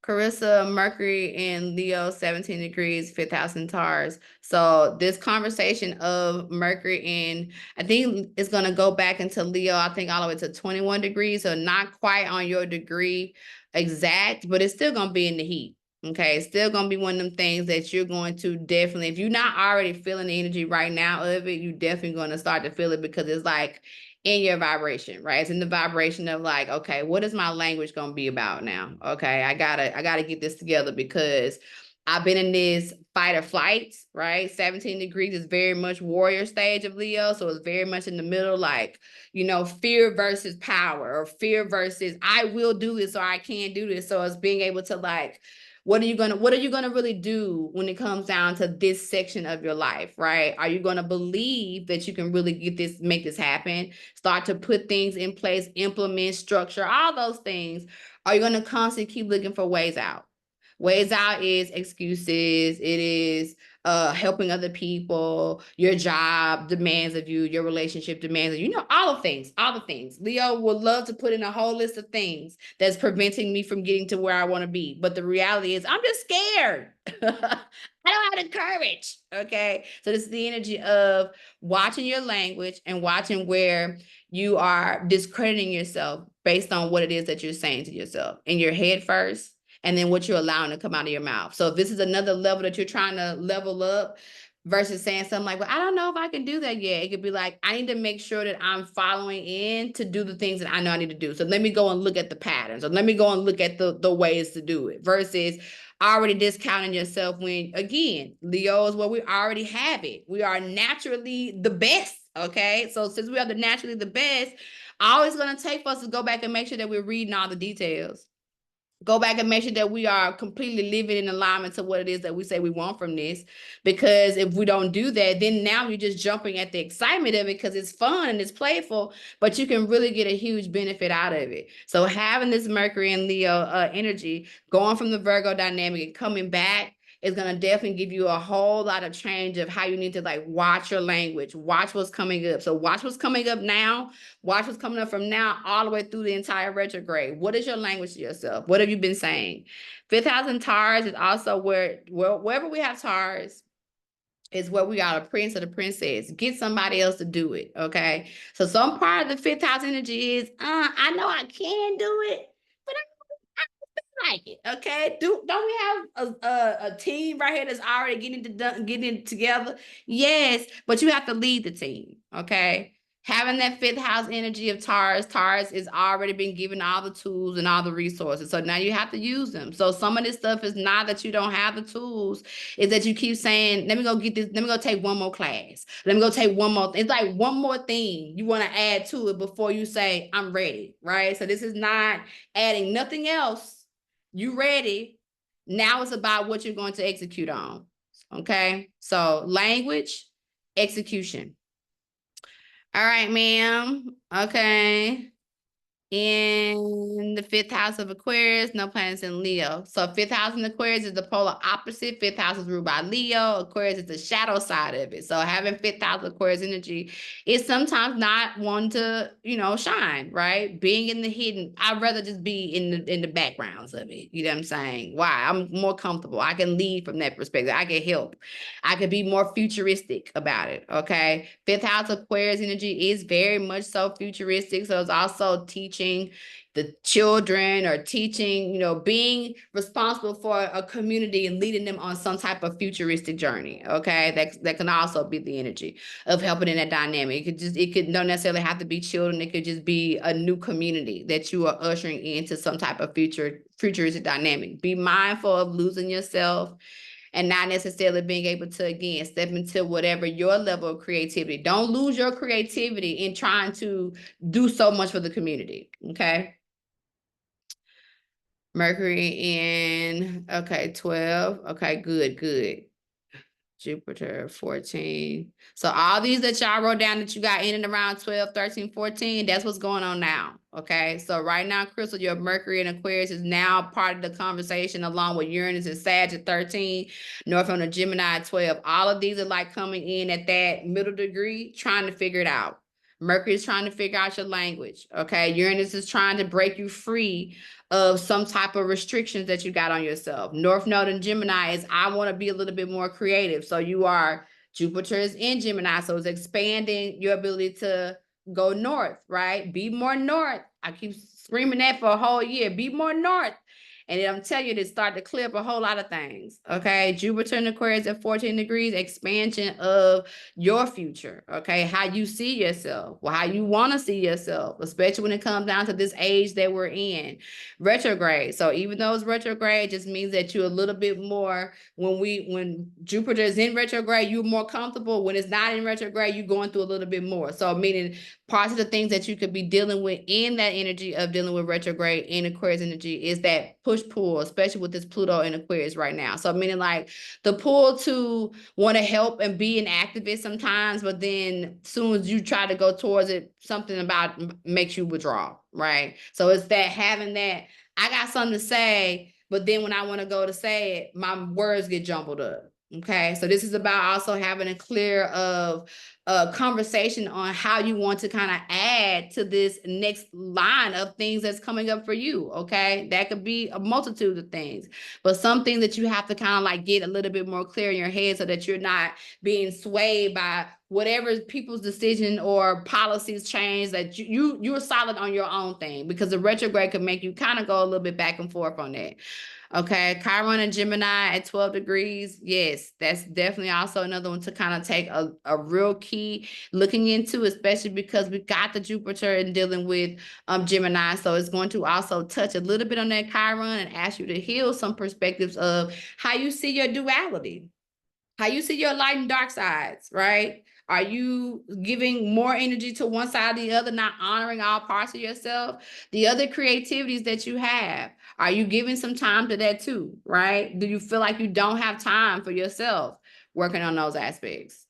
Carissa, Mercury in Leo, 17 degrees, 5th house in Taurus. So this conversation of Mercury in, I think it's going to go back into Leo, I think all the way to 21 degrees. So not quite on your degree exact, but it's still going to be in the heat. Okay, it's still going to be one of them things that you're going to definitely, if you're not already feeling the energy right now of it, you're definitely going to start to feel it because it's like in your vibration, right? It's in the vibration of like, okay, what is my language going to be about now? Okay, I gotta get this together because I've been in this fight or flight, right? 17 degrees is very much warrior stage of Leo. So it's very much in the middle, like, fear versus power or fear versus I will do this or I can't do this. So it's being able to like, what are you gonna really do when it comes down to this section of your life, right? Are you gonna believe that you can really make this happen? Start to put things in place, implement structure, all those things. Are you gonna constantly keep looking for ways out? Ways out is excuses. It is helping other people. Your job demands of you. Your relationship demands of you. All the things, all the things. Leo would love to put in a whole list of things that's preventing me from getting to where I want to be. But the reality is I'm just scared. I don't have the courage. Okay. So this is the energy of watching your language and watching where you are discrediting yourself based on what it is that you're saying to yourself in your head first, and then what you're allowing to come out of your mouth. So if this is another level that you're trying to level up versus saying something like, well, I don't know if I can do that yet. It could be like, I need to make sure that I'm following in to do the things that I know I need to do. So let me go and look at the patterns, or let me go and look at the ways to do it versus already discounting yourself when, again, Leo is where we already have it. We are naturally the best, okay? So since we are naturally the best, always going to take for us to go back and make sure that we're reading all the details. Go back and make sure that we are completely living in alignment to what it is that we say we want from this. Because if we don't do that, then now you're just jumping at the excitement of it because it's fun and it's playful, but you can really get a huge benefit out of it. So having this Mercury and Leo energy, going from the Virgo dynamic and coming back, is going to definitely give you a whole lot of change of how you need to like watch your language, watch what's coming up. So watch what's coming up now, watch what's coming up from now all the way through the entire retrograde. What is your language to yourself? What have you been saying? 5th house in Taurus is also wherever we have Taurus is where we got a prince or the princess. Get somebody else to do it, okay? So some part of the 5th house energy is, I know I can do it, but like it, okay? Don't we have a team right here that's already getting it together? Yes, but you have to lead the team, okay? Having that 5th house energy of Taurus is already been given all the tools and all the resources. So now you have to use them. So some of this stuff is not that you don't have the tools, is that you keep saying, let me go get this, let me go take one more class. Let me go take one more. It's like one more thing you want to add to it before you say, I'm ready, right? So this is not adding nothing else. You ready? Now it's about what you're going to execute on. Okay. So language, execution. All right, ma'am. Okay. In the 5th house of Aquarius, no planets in Leo. So 5th house in Aquarius is the polar opposite. 5th house is ruled by Leo. Aquarius is the shadow side of it. So having 5th house Aquarius energy is sometimes not one to, shine, right? Being in the hidden, I'd rather just be in the backgrounds of it. You know what I'm saying? Why? I'm more comfortable. I can lead from that perspective. I can help. I could be more futuristic about it. Okay. 5th house Aquarius energy is very much so futuristic. So it's also teaching the children or teaching, being responsible for a community and leading them on some type of futuristic journey. Okay. That can also be the energy of helping in that dynamic. It could not necessarily have to be children. It could just be a new community that you are ushering into some type of futuristic dynamic. Be mindful of losing yourself and not necessarily being able to, again, step into whatever your level of creativity. Don't lose your creativity in trying to do so much for the community, okay? Mercury in, okay, 12. Okay, good. Jupiter, 14. So all these that y'all wrote down that you got in and around 12, 13, 14, that's what's going on now. Okay. So right now, Crystal, your Mercury and Aquarius is now part of the conversation along with Uranus and Sag at 13, North on the Gemini at 12. All of these are like coming in at that middle degree, trying to figure it out. Mercury is trying to figure out your language. Okay. Uranus is trying to break you free of some type of restrictions that you got on yourself. North Node in Gemini is I want to be a little bit more creative. So you are, Jupiter is in Gemini, so it's expanding your ability to go north, right? Be more north. I keep screaming that for a whole year. Be more north. And then I'm telling you to start to clear up a whole lot of things. Okay. Jupiter in Aquarius at 14 degrees, expansion of your future. Okay. How you see yourself, well, how you want to see yourself, especially when it comes down to this age that we're in. Retrograde. So even though it's retrograde, just means that you're a little bit more when Jupiter is in retrograde, you're more comfortable. When it's not in retrograde, you're going through a little bit more. So meaning parts of the things that you could be dealing with in that energy of dealing with retrograde in Aquarius energy is that push-pull, especially with this Pluto in Aquarius right now. So meaning like the pull to want to help and be an activist sometimes, but then as soon as you try to go towards it, something about makes you withdraw, right? So it's that having that, I got something to say, but then when I want to go to say it, my words get jumbled up. Okay, so this is about also having a clear of conversation on how you want to kind of add to this next line of things that's coming up for you. Okay, that could be a multitude of things, but some things that you have to kind of like get a little bit more clear in your head so that you're not being swayed by whatever people's decision or policies change, that you're solid on your own thing, because the retrograde could make you kind of go a little bit back and forth on that. Okay, Chiron and Gemini at 12 degrees. Yes, that's definitely also another one to kind of take a real key looking into, especially because we got the Jupiter and dealing with Gemini. So it's going to also touch a little bit on that Chiron and ask you to heal some perspectives of how you see your duality, how you see your light and dark sides, right? Are you giving more energy to one side or the other, not honoring all parts of yourself? The other creativities that you have, are you giving some time to that too, right? Do you feel like you don't have time for yourself working on those aspects?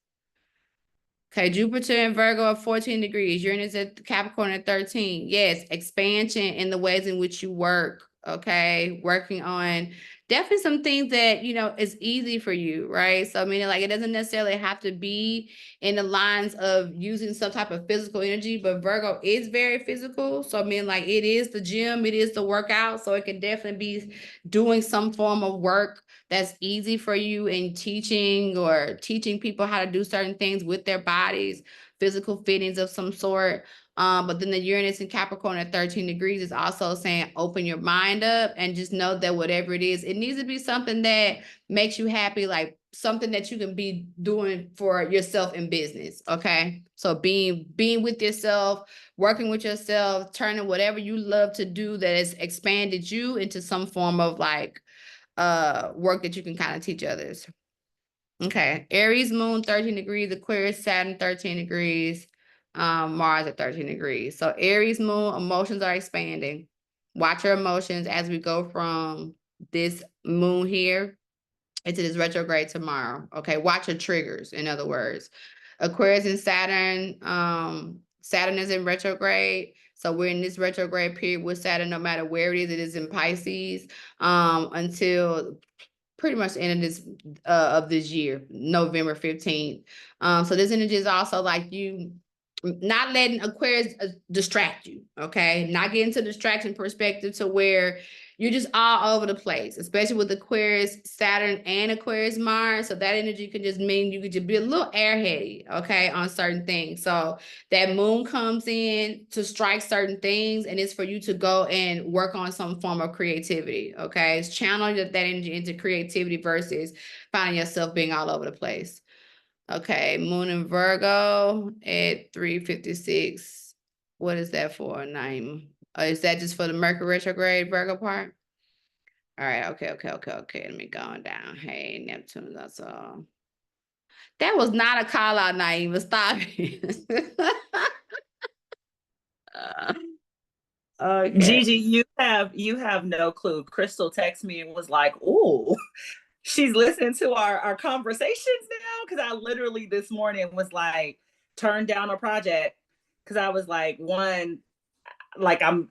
Okay, Jupiter and Virgo at 14 degrees, Uranus at Capricorn at 13. Yes, expansion in the ways in which you work. Okay, working on definitely some things that, you know, is easy for you, right? So, I mean, like, it doesn't necessarily have to be in the lines of using some type of physical energy, but Virgo is very physical. So, I mean, like, it is the gym, it is the workout. So, it can definitely be doing some form of work that's easy for you in teaching or teaching people how to do certain things with their bodies, physical fittings of some sort. But then the Uranus in Capricorn at 13 degrees is also saying open your mind up and just know that whatever it is, it needs to be something that makes you happy, like something that you can be doing for yourself in business. Okay. So being with yourself, working with yourself, turning whatever you love to do that has expanded you into some form of like work that you can kind of teach others. Okay, Aries moon 13 degrees, Aquarius Saturn 13 degrees, Mars at 13 degrees. So Aries moon, emotions are expanding. Watch your emotions as we go from this moon here into this retrograde tomorrow. Okay, watch your triggers, in other words. Aquarius and Saturn, Saturn is in retrograde. So we're in this retrograde period with Saturn, no matter where it is in Pisces, until pretty much the end of this year, November 15th. So this energy is also like you not letting Aquarius distract you, okay? Not getting to distraction perspective to where you're just all over the place, especially with Aquarius, Saturn, and Aquarius, Mars. So that energy could just mean you could just be a little airheady, okay, on certain things. So that moon comes in to strike certain things, and it's for you to go and work on some form of creativity, okay? It's channeling that energy into creativity versus finding yourself being all over the place. Okay, moon in Virgo at 3:56. What is that for, Naima? Is that just for the Mercury retrograde Virgo part? All right, okay. Let me go down. Hey, Neptune, that's all. That was not a call out, Naima. Stop it. Okay. Gigi, you have no clue. Crystal texted me and was like, "Ooh, she's listening to our conversations now. Cause I literally this morning was like, turned down a project. Cause I was like, one, like I'm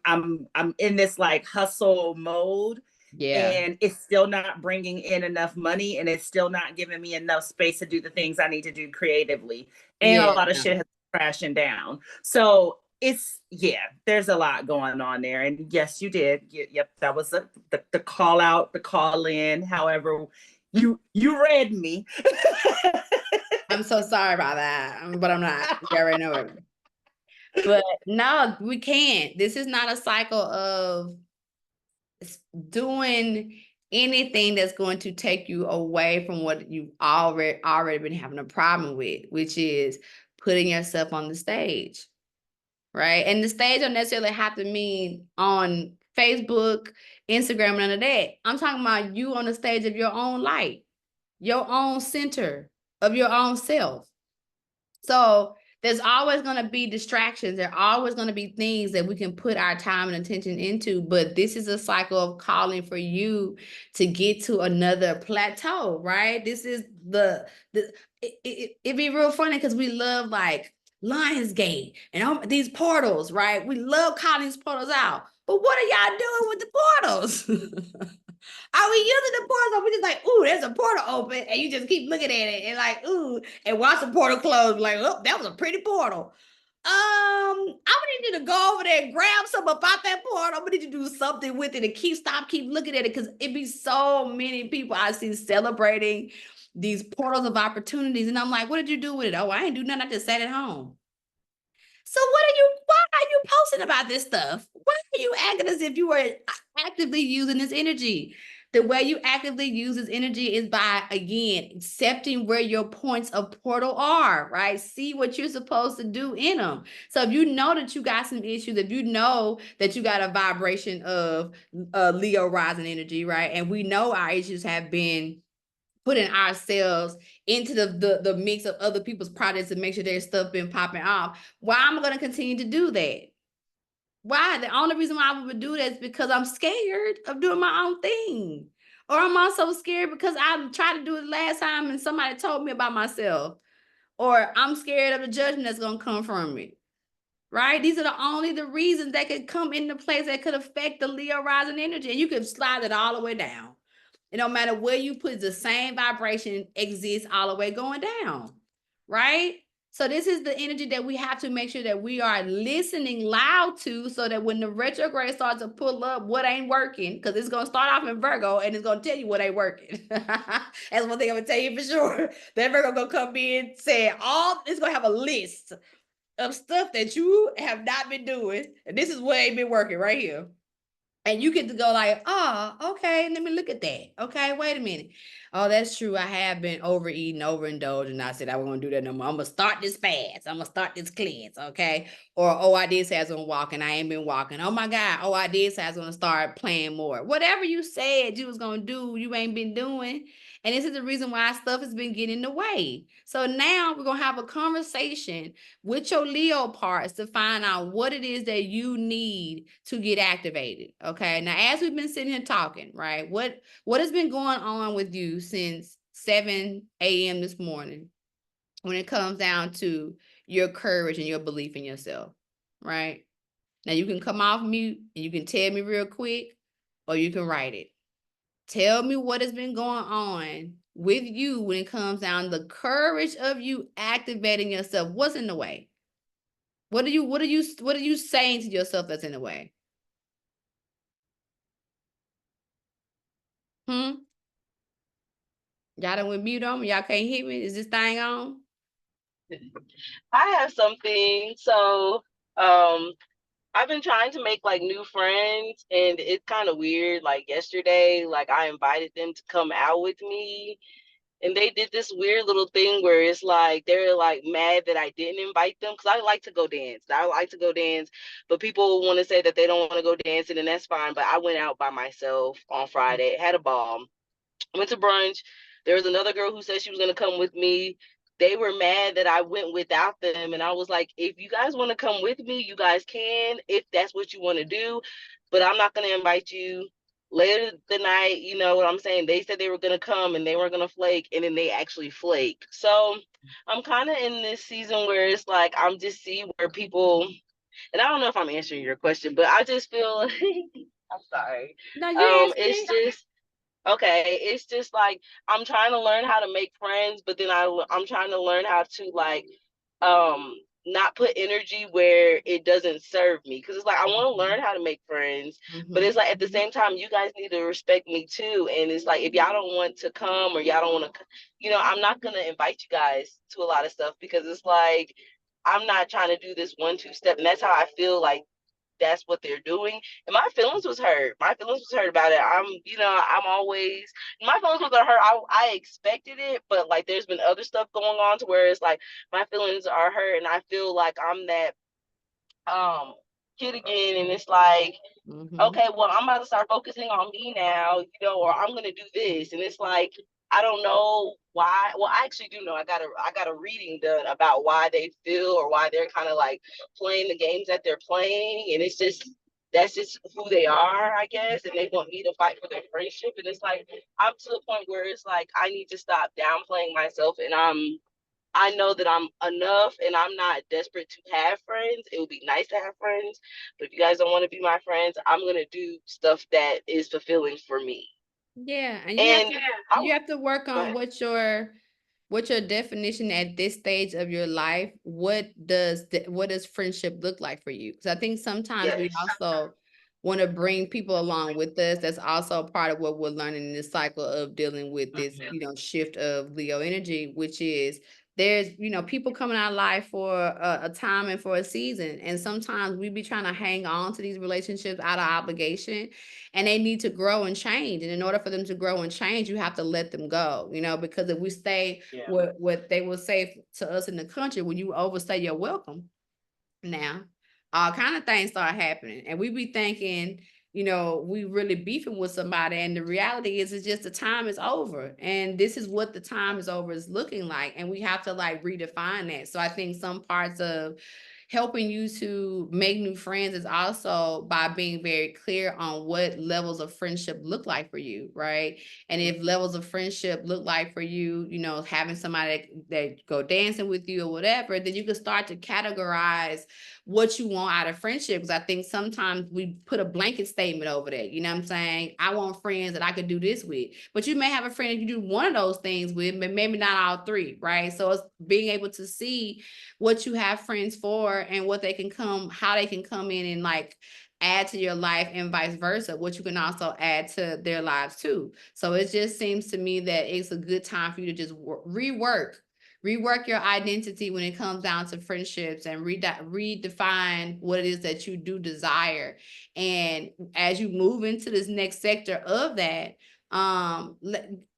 in this like hustle mode, Yeah. and it's still not bringing in enough money, and it's still not giving me enough space to do the things I need to do creatively, and a Yeah. lot of shit has crashing down. So it's, yeah, there's a lot going on there. And yes, you did. Yep, that was the call out, the call in, however you read me. I'm so sorry about that, but I'm not. You already know it. But no, we can't. This is not a cycle of doing anything that's going to take you away from what you've already been having a problem with, which is putting yourself on the stage, right? And the stage don't necessarily have to mean on Facebook, Instagram, none of that. I'm talking about you on the stage of your own light, your own center of your own self. So there's always going to be distractions. There are always going to be things that we can put our time and attention into. But this is a cycle of calling for you to get to another plateau, right? This is it'd be real funny because we love like Lionsgate and these portals, right? We love calling these portals out. But what are y'all doing with the portals? Are we using the portal? Or we just like, ooh, there's a portal open, and you just keep looking at it and like, ooh, and watch the portal close. Like, oh, that was a pretty portal. I'm gonna need you to go over there and grab something about that portal. I'm gonna need you to do something with it and keep looking at it, because it be so many people I see celebrating these portals of opportunities, and I'm like, what did you do with it? Oh, I ain't do nothing. I just sat at home. So why are you posting about this stuff? Why are you acting as if you were actively using this energy? The way you actively use this energy is by, again, accepting where your points of portal are, right? See what you're supposed to do in them. So if you know that you got some issues, if you know that you got a vibration of Leo rising energy, right? And we know our issues have been putting ourselves into the mix of other people's projects to make sure their stuff been popping off. Why am I going to continue to do that? Why? The only reason why I would do that is because I'm scared of doing my own thing. Or I'm also scared because I tried to do it last time and somebody told me about myself. Or I'm scared of the judgment that's going to come from it. Right? These are the reasons that could come into place that could affect the Leo rising energy. And you can slide it all the way down. And no matter where you put, the same vibration exists all the way going down, right? So this is the energy that we have to make sure that we are listening loud to, so that when the retrograde starts to pull up what ain't working, because it's going to start off in Virgo and it's going to tell you what ain't working. That's one thing I'm going to tell you for sure. That Virgo going to come in saying it's going to have a list of stuff that you have not been doing. And this is what ain't been working right here. And you get to go like, oh, okay, let me look at that. Okay, wait a minute. Oh, that's true. I have been overeating, overindulging. I said I wasn't gonna do that no more. I'm gonna start this fast. I'm gonna start this cleanse. Okay. Or, oh, I did say I was gonna walk and I ain't been walking. Oh my God. Oh, I did say I was gonna start playing more. Whatever you said you was gonna do, you ain't been doing. And this is the reason why stuff has been getting in the way. So now we're gonna have a conversation with your Leo parts to find out what it is that you need to get activated. Okay. Now, as we've been sitting here talking, right? What has been going on with you since 7 a.m. this morning when it comes down to your courage and your belief in yourself, right? Now you can come off mute and you can tell me real quick, or you can write it. Tell me what has been going on with you when it comes down to the courage of you activating yourself. What's in the way? What are you saying to yourself that's in the way? Y'all done with mute on me? Y'all can't hear me? Is this thing on? I have something. So, I've been trying to make like new friends, and it's kind of weird. Like yesterday, like I invited them to come out with me, and they did this weird little thing where it's like they're like mad that I didn't invite them, because I like to go dance. I like to go dance, but people want to say that they don't want to go dancing, and that's fine. But I went out by myself on Friday, had a ball, went to brunch. There was another girl who said she was going to come with me. They were mad that I went without them. And I was like, if you guys want to come with me, you guys can, if that's what you want to do. But I'm not going to invite you later the night, you know what I'm saying? They said they were gonna come and they weren't gonna flake, and then they actually flake. So I'm kind of in this season where it's like I'm just see where people, and I don't know if I'm answering your question, but I just feel I'm sorry. No, you answered It's it. just okay. It's just like I'm trying to learn how to make friends, but then I'm trying to learn how to like um not put energy where it doesn't serve me, because it's like I want to learn how to make friends, but it's like at the same time you guys need to respect me too, and it's like if y'all don't want to come or y'all don't want to, you know, I'm not gonna invite you guys to a lot of stuff, because it's like I'm not trying to do this 1-2 step, and that's how I feel like that's what they're doing. And my feelings was hurt. My feelings was hurt about it. I'm always, my feelings was hurt. I expected it, but like there's been other stuff going on to where it's like my feelings are hurt, and I feel like I'm that kid again, and it's like, okay, well, I'm about to start focusing on me now, you know, or I'm gonna do this. And it's like I don't know why. Well, I actually do know. I got a reading done about why they feel, or why they're kind of like playing the games that they're playing. And it's just that's just who they are, I guess. And they want me to fight for their friendship. And it's like I'm to the point where it's like I need to stop downplaying myself, and I know that I'm enough, and I'm not desperate to have friends. It would be nice to have friends, but if you guys don't want to be my friends, I'm gonna do stuff that is fulfilling for me. Yeah, and And you have to work on what your definition at this stage of your life. What does friendship look like for you? Because I think sometimes we yes, also want to bring people along with us. That's also part of what we're learning in this cycle of dealing with this, shift of Leo energy, which is there's, people coming out of life for a time and for a season. And sometimes we be trying to hang on to these relationships out of obligation, and they need to grow and change. And in order for them to grow and change, you have to let them go, because if we stay, what they will say to us in the country, when you overstay your welcome, now all kind of things start happening, and we be thinking, we really beefing with somebody, and the reality is it's just the time is over, and this is what the time is over is looking like, and we have to like redefine that. So I think some parts of helping you to make new friends is also by being very clear on what levels of friendship look like for you, right? And if levels of friendship look like for you, having somebody that go dancing with you or whatever, then you can start to categorize what you want out of friendship. Because I think sometimes we put a blanket statement over that. You know what I'm saying? I want friends that I could do this with. But you may have a friend that you do one of those things with, but maybe not all three, right? So it's being able to see what you have friends for and what they can how they can come in and like add to your life, and vice versa, what you can also add to their lives too. So it just seems to me that it's a good time for you to just rework your identity when it comes down to friendships, and redefine what it is that you do desire. And as you move into this next sector of that,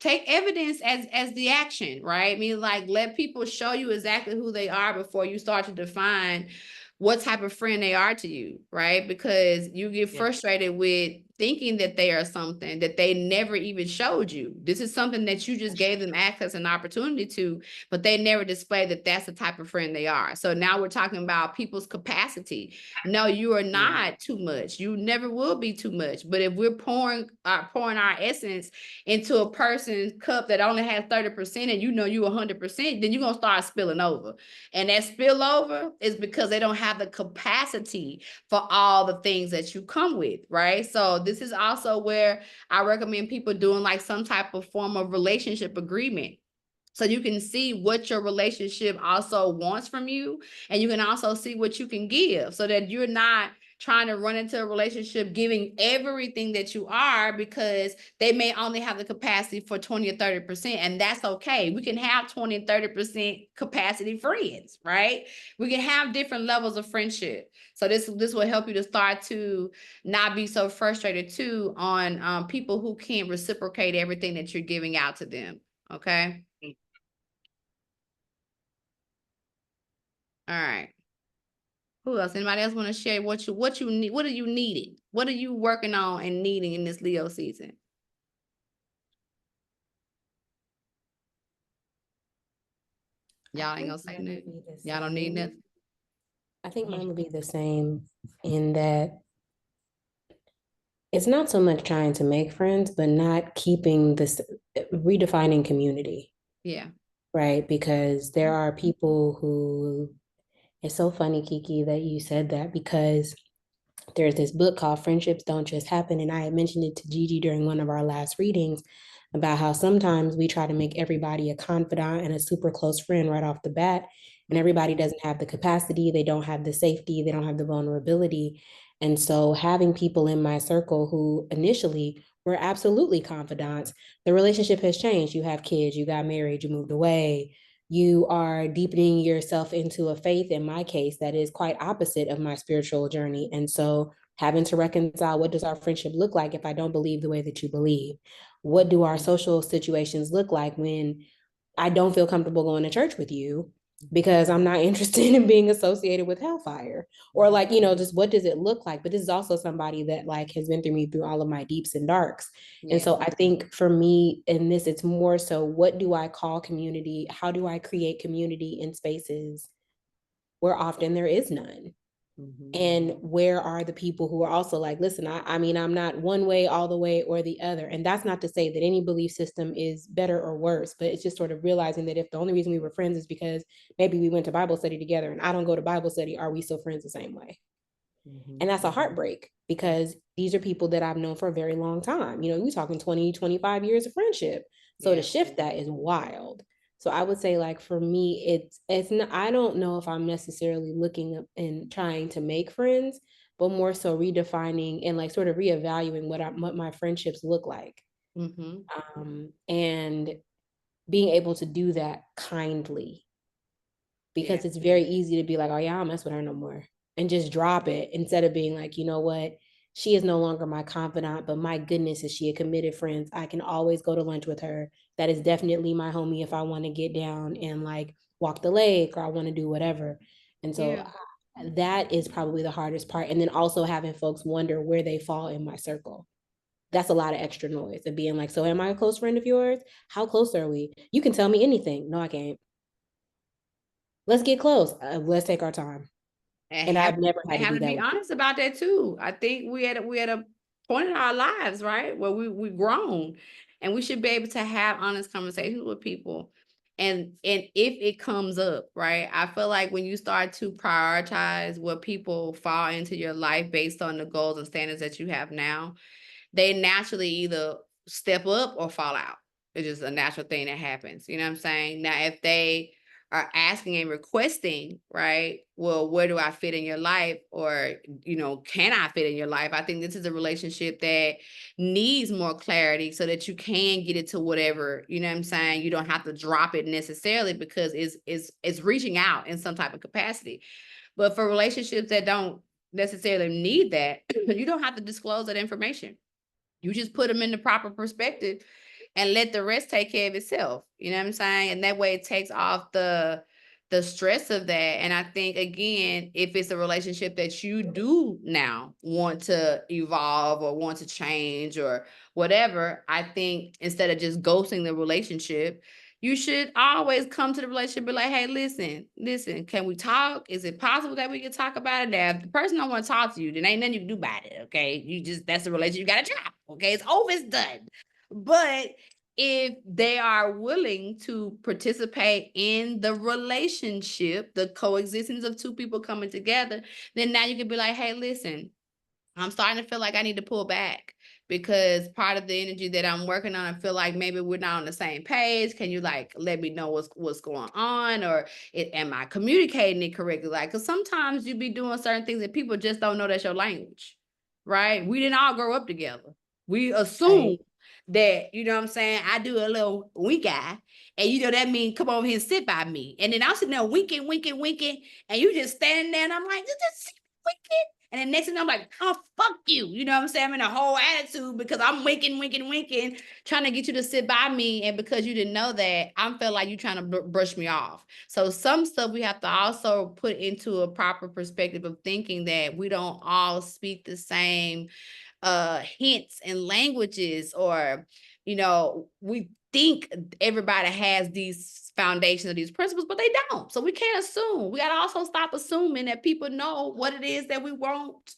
take evidence as the action, right? I mean, like, let people show you exactly who they are before you start to define what type of friend they are to you, right? Because you get frustrated with thinking that they are something that they never even showed you. This is something that you just gave them access and opportunity to, but they never displayed that that's the type of friend they are. So now we're talking about people's capacity. No, you are not too much. You never will be too much. But if we're pouring our essence into a person's cup that only has 30% and you 100%, then you're going to start spilling over. And that spillover is because they don't have the capacity for all the things that you come with, right? So this is also where I recommend people doing like some type of form of relationship agreement. So you can see what your relationship also wants from you, and you can also see what you can give, so that you're not trying to run into a relationship giving everything that you are, because they may only have the capacity for 20 or 30%, and that's okay. We can have 20 and 30% capacity friends, right? We can have different levels of friendship. So this will help you to start to not be so frustrated too on people who can't reciprocate everything that you're giving out to them, okay? All right. Who else? Anybody else want to share what you need? What are you needing? What are you working on and needing in this Leo season? Y'all ain't gonna say nothing. Y'all don't need nothing. I think mine would be the same, in that It's not so much trying to make friends, but not keeping this, redefining community, Yeah. right? Because there are people who, it's so funny, Kiki, that you said that, because there's this book called Friendships Don't Just Happen. And I had mentioned it to Gigi during one of our last readings about how sometimes we try to make everybody a confidant and a super close friend right off the bat. And everybody doesn't have the capacity, they don't have the safety, they don't have the vulnerability. And so having people in my circle who initially were absolutely confidants, the relationship has changed. You have kids, you got married, you moved away, you are deepening yourself into a faith, in my case, that is quite opposite of my spiritual journey. And so having to reconcile, what does our friendship look like if I don't believe the way that you believe? What do our social situations look like when I don't feel comfortable going to church with you because I'm not interested in being associated with hellfire? Or like, just what does it look like? But this is also somebody that like has been through me through all of my deeps and darks. And so I think for me in this, it's more so, what do I call community? How do I create community in spaces where often there is none? And where are the people who are also like, listen, I mean, I'm not one way all the way or the other. And that's not to say that any belief system is better or worse, but it's just sort of realizing that if the only reason we were friends is because maybe we went to Bible study together and I don't go to Bible study, are we still friends the same way? And that's a heartbreak, because these are people that I've known for a very long time. We're talking 20, 25 years of friendship. So to shift that is wild. So I would say, like, for me, it's not, I don't know if I'm necessarily looking up and trying to make friends, but more so redefining and like sort of reevaluating what my friendships look like. And being able to do that kindly, because it's very easy to be like, oh yeah, I don't mess with her no more, and just drop it, instead of being like, you know what, she is no longer my confidant, but my goodness, is she a committed friend? I can always go to lunch with her. That is definitely my homie if I want to get down and like walk the lake, or I want to do whatever. And so that is probably the hardest part. And then also having folks wonder where they fall in my circle. That's a lot of extra noise of being like, so am I a close friend of yours? How close are we? You can tell me anything. No, I can't. Let's get close. Let's take our time. And I've never had to do that. Be honest about that too. I think we had a point in our lives, right, where we grown, and we should be able to have honest conversations with people. And if it comes up, right, I feel like when you start to prioritize what people fall into your life based on the goals and standards that you have now, they naturally either step up or fall out. It's just a natural thing that happens. You know what I'm saying? Now, if they are asking and requesting, right, well, where do I fit in your life? Or, can I fit in your life? I think this is a relationship that needs more clarity so that you can get it to whatever, you know what I'm saying? You don't have to drop it necessarily, because it's reaching out in some type of capacity. But for relationships that don't necessarily need that, you don't have to disclose that information. You just put them in the proper perspective and let the rest take care of itself. You know what I'm saying? And that way it takes off the stress of that. And I think, again, if it's a relationship that you do now want to evolve or want to change or whatever, I think instead of just ghosting the relationship, you should always come to the relationship and be like, hey, listen, can we talk? Is it possible that we can talk about it? Now, if the person don't want to talk to you, then ain't nothing you can do about it, okay? That's the relationship you got to drop, okay? It's over, it's done. But if they are willing to participate in the relationship, the coexistence of two people coming together, then now you can be like, hey, listen, I'm starting to feel like I need to pull back, because part of the energy that I'm working on, I feel like maybe we're not on the same page. Can you like let me know what's going on? Or am I communicating it correctly? Like, because sometimes you be doing certain things that people just don't know that's your language, right? We didn't all grow up together. We assume that, you know what I'm saying, I do a little wink eye, and that means come over here and sit by me. And then I'm sitting there winking, and you just standing there, and I'm like, just winking. And then next thing I'm like, oh, fuck you. You know what I'm saying? I'm in a whole attitude because I'm winking, trying to get you to sit by me. And because you didn't know that, I feel like you're trying to brush me off. So some stuff we have to also put into a proper perspective of thinking that we don't all speak the same hints and languages, or, we think everybody has these foundations of these principles, but they don't. So we can't assume. We got to also stop assuming that people know what it is that we want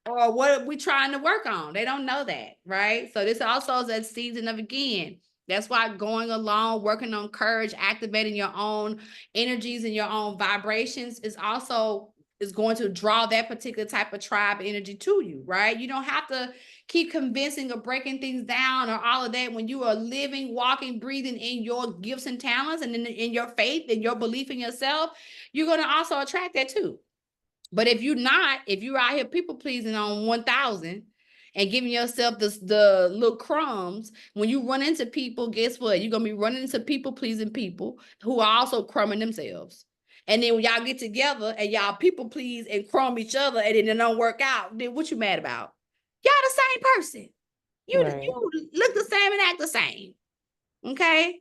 or what are we trying to work on? They don't know that, right? So this also is a season of, again, that's why going along, working on courage, activating your own energies and your own vibrations is also is going to draw that particular type of tribe energy to you, right? You don't have to keep convincing or breaking things down or all of that when you are living, walking, breathing in your gifts and talents and in your faith and your belief in yourself. You're going to also attract that too. But if you're not, if you're out here people pleasing on 1,000 and giving yourself the little crumbs, when you run into people, guess what? You're gonna be running into people pleasing people who are also crumbing themselves. And then when y'all get together and y'all people please and crumb each other and then it don't work out, then what you mad about? Y'all the same person. Right. You look the same and act the same. Okay.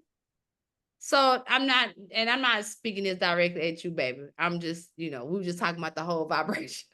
So I'm not speaking this directly at you, baby. I'm just, we were just talking about the whole vibration.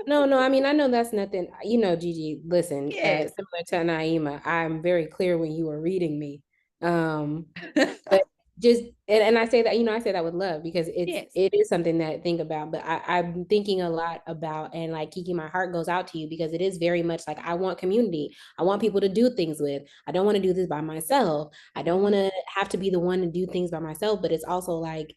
No, I mean, I know that's nothing, Gigi, listen, Yes. similar to Naima, I'm very clear when you were reading me. But just, and I say that, I say that with love because Yes. it is something that I think about, but I'm thinking a lot about, and like Kiki, my heart goes out to you because it is very much like, I want community. I want people to do things with. I don't want to do this by myself. I don't want to have to be the one to do things by myself, but it's also like,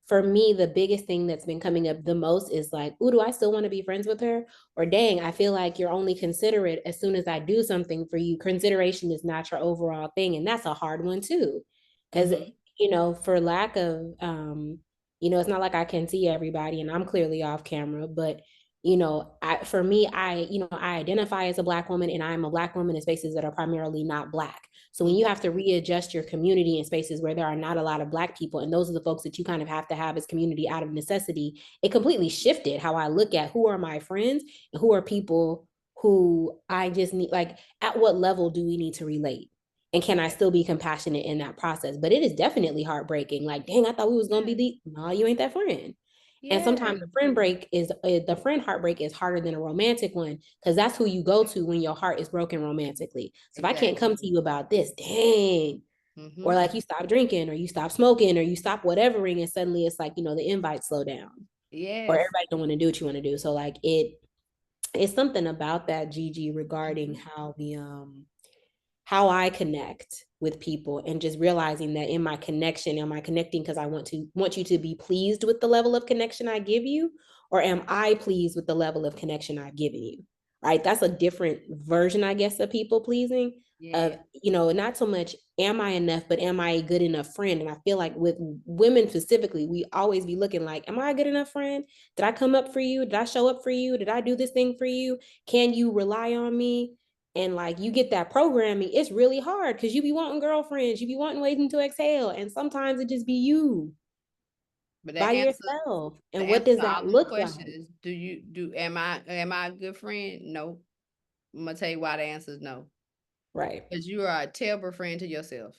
for me, the biggest thing that's been coming up the most is like, ooh, do I still want to be friends with her? Or dang, I feel like you're only considerate as soon as I do something for you. Consideration is not your overall thing. And that's a hard one too. Because, for lack of, it's not like I can see everybody and I'm clearly off camera, but for me, I identify as a Black woman and I'm a Black woman in spaces that are primarily not Black. So when you have to readjust your community in spaces where there are not a lot of Black people, and those are the folks that you kind of have to have as community out of necessity, it completely shifted how I look at who are my friends and who are people who I just need, like, at what level do we need to relate? And can I still be compassionate in that process? But it is definitely heartbreaking. Like, dang, I thought we was going to be no, you ain't that friend. And sometimes the friend heartbreak is harder than a romantic one because that's who you go to when your heart is broken romantically. So if I can't come to you about this, dang, or like you stop drinking or you stop smoking or you stop whatevering and suddenly it's like, the invite slow down. Yes. Or everybody don't want to do what you want to do. So like it's something about that, Gigi, regarding how I connect with people and just realizing that in my connection, am I connecting because I want you to be pleased with the level of connection I give you, or am I pleased with the level of connection I've given you? Right? That's a different version, I guess, of people pleasing. Of, not so much am I enough, but am I a good enough friend? And I feel like with women specifically, we always be looking like, am I a good enough friend? Did I come up for you? Did I show up for you? Did I do this thing for you? Can you rely on me? And like you get that programming, it's really hard because you be wanting girlfriends, you be wanting waiting to exhale, and sometimes it just be you by yourself. And what does that look like? Am I a good friend? No. I'm gonna tell you why the answer is no. Right. Because you are a terrible friend to yourself.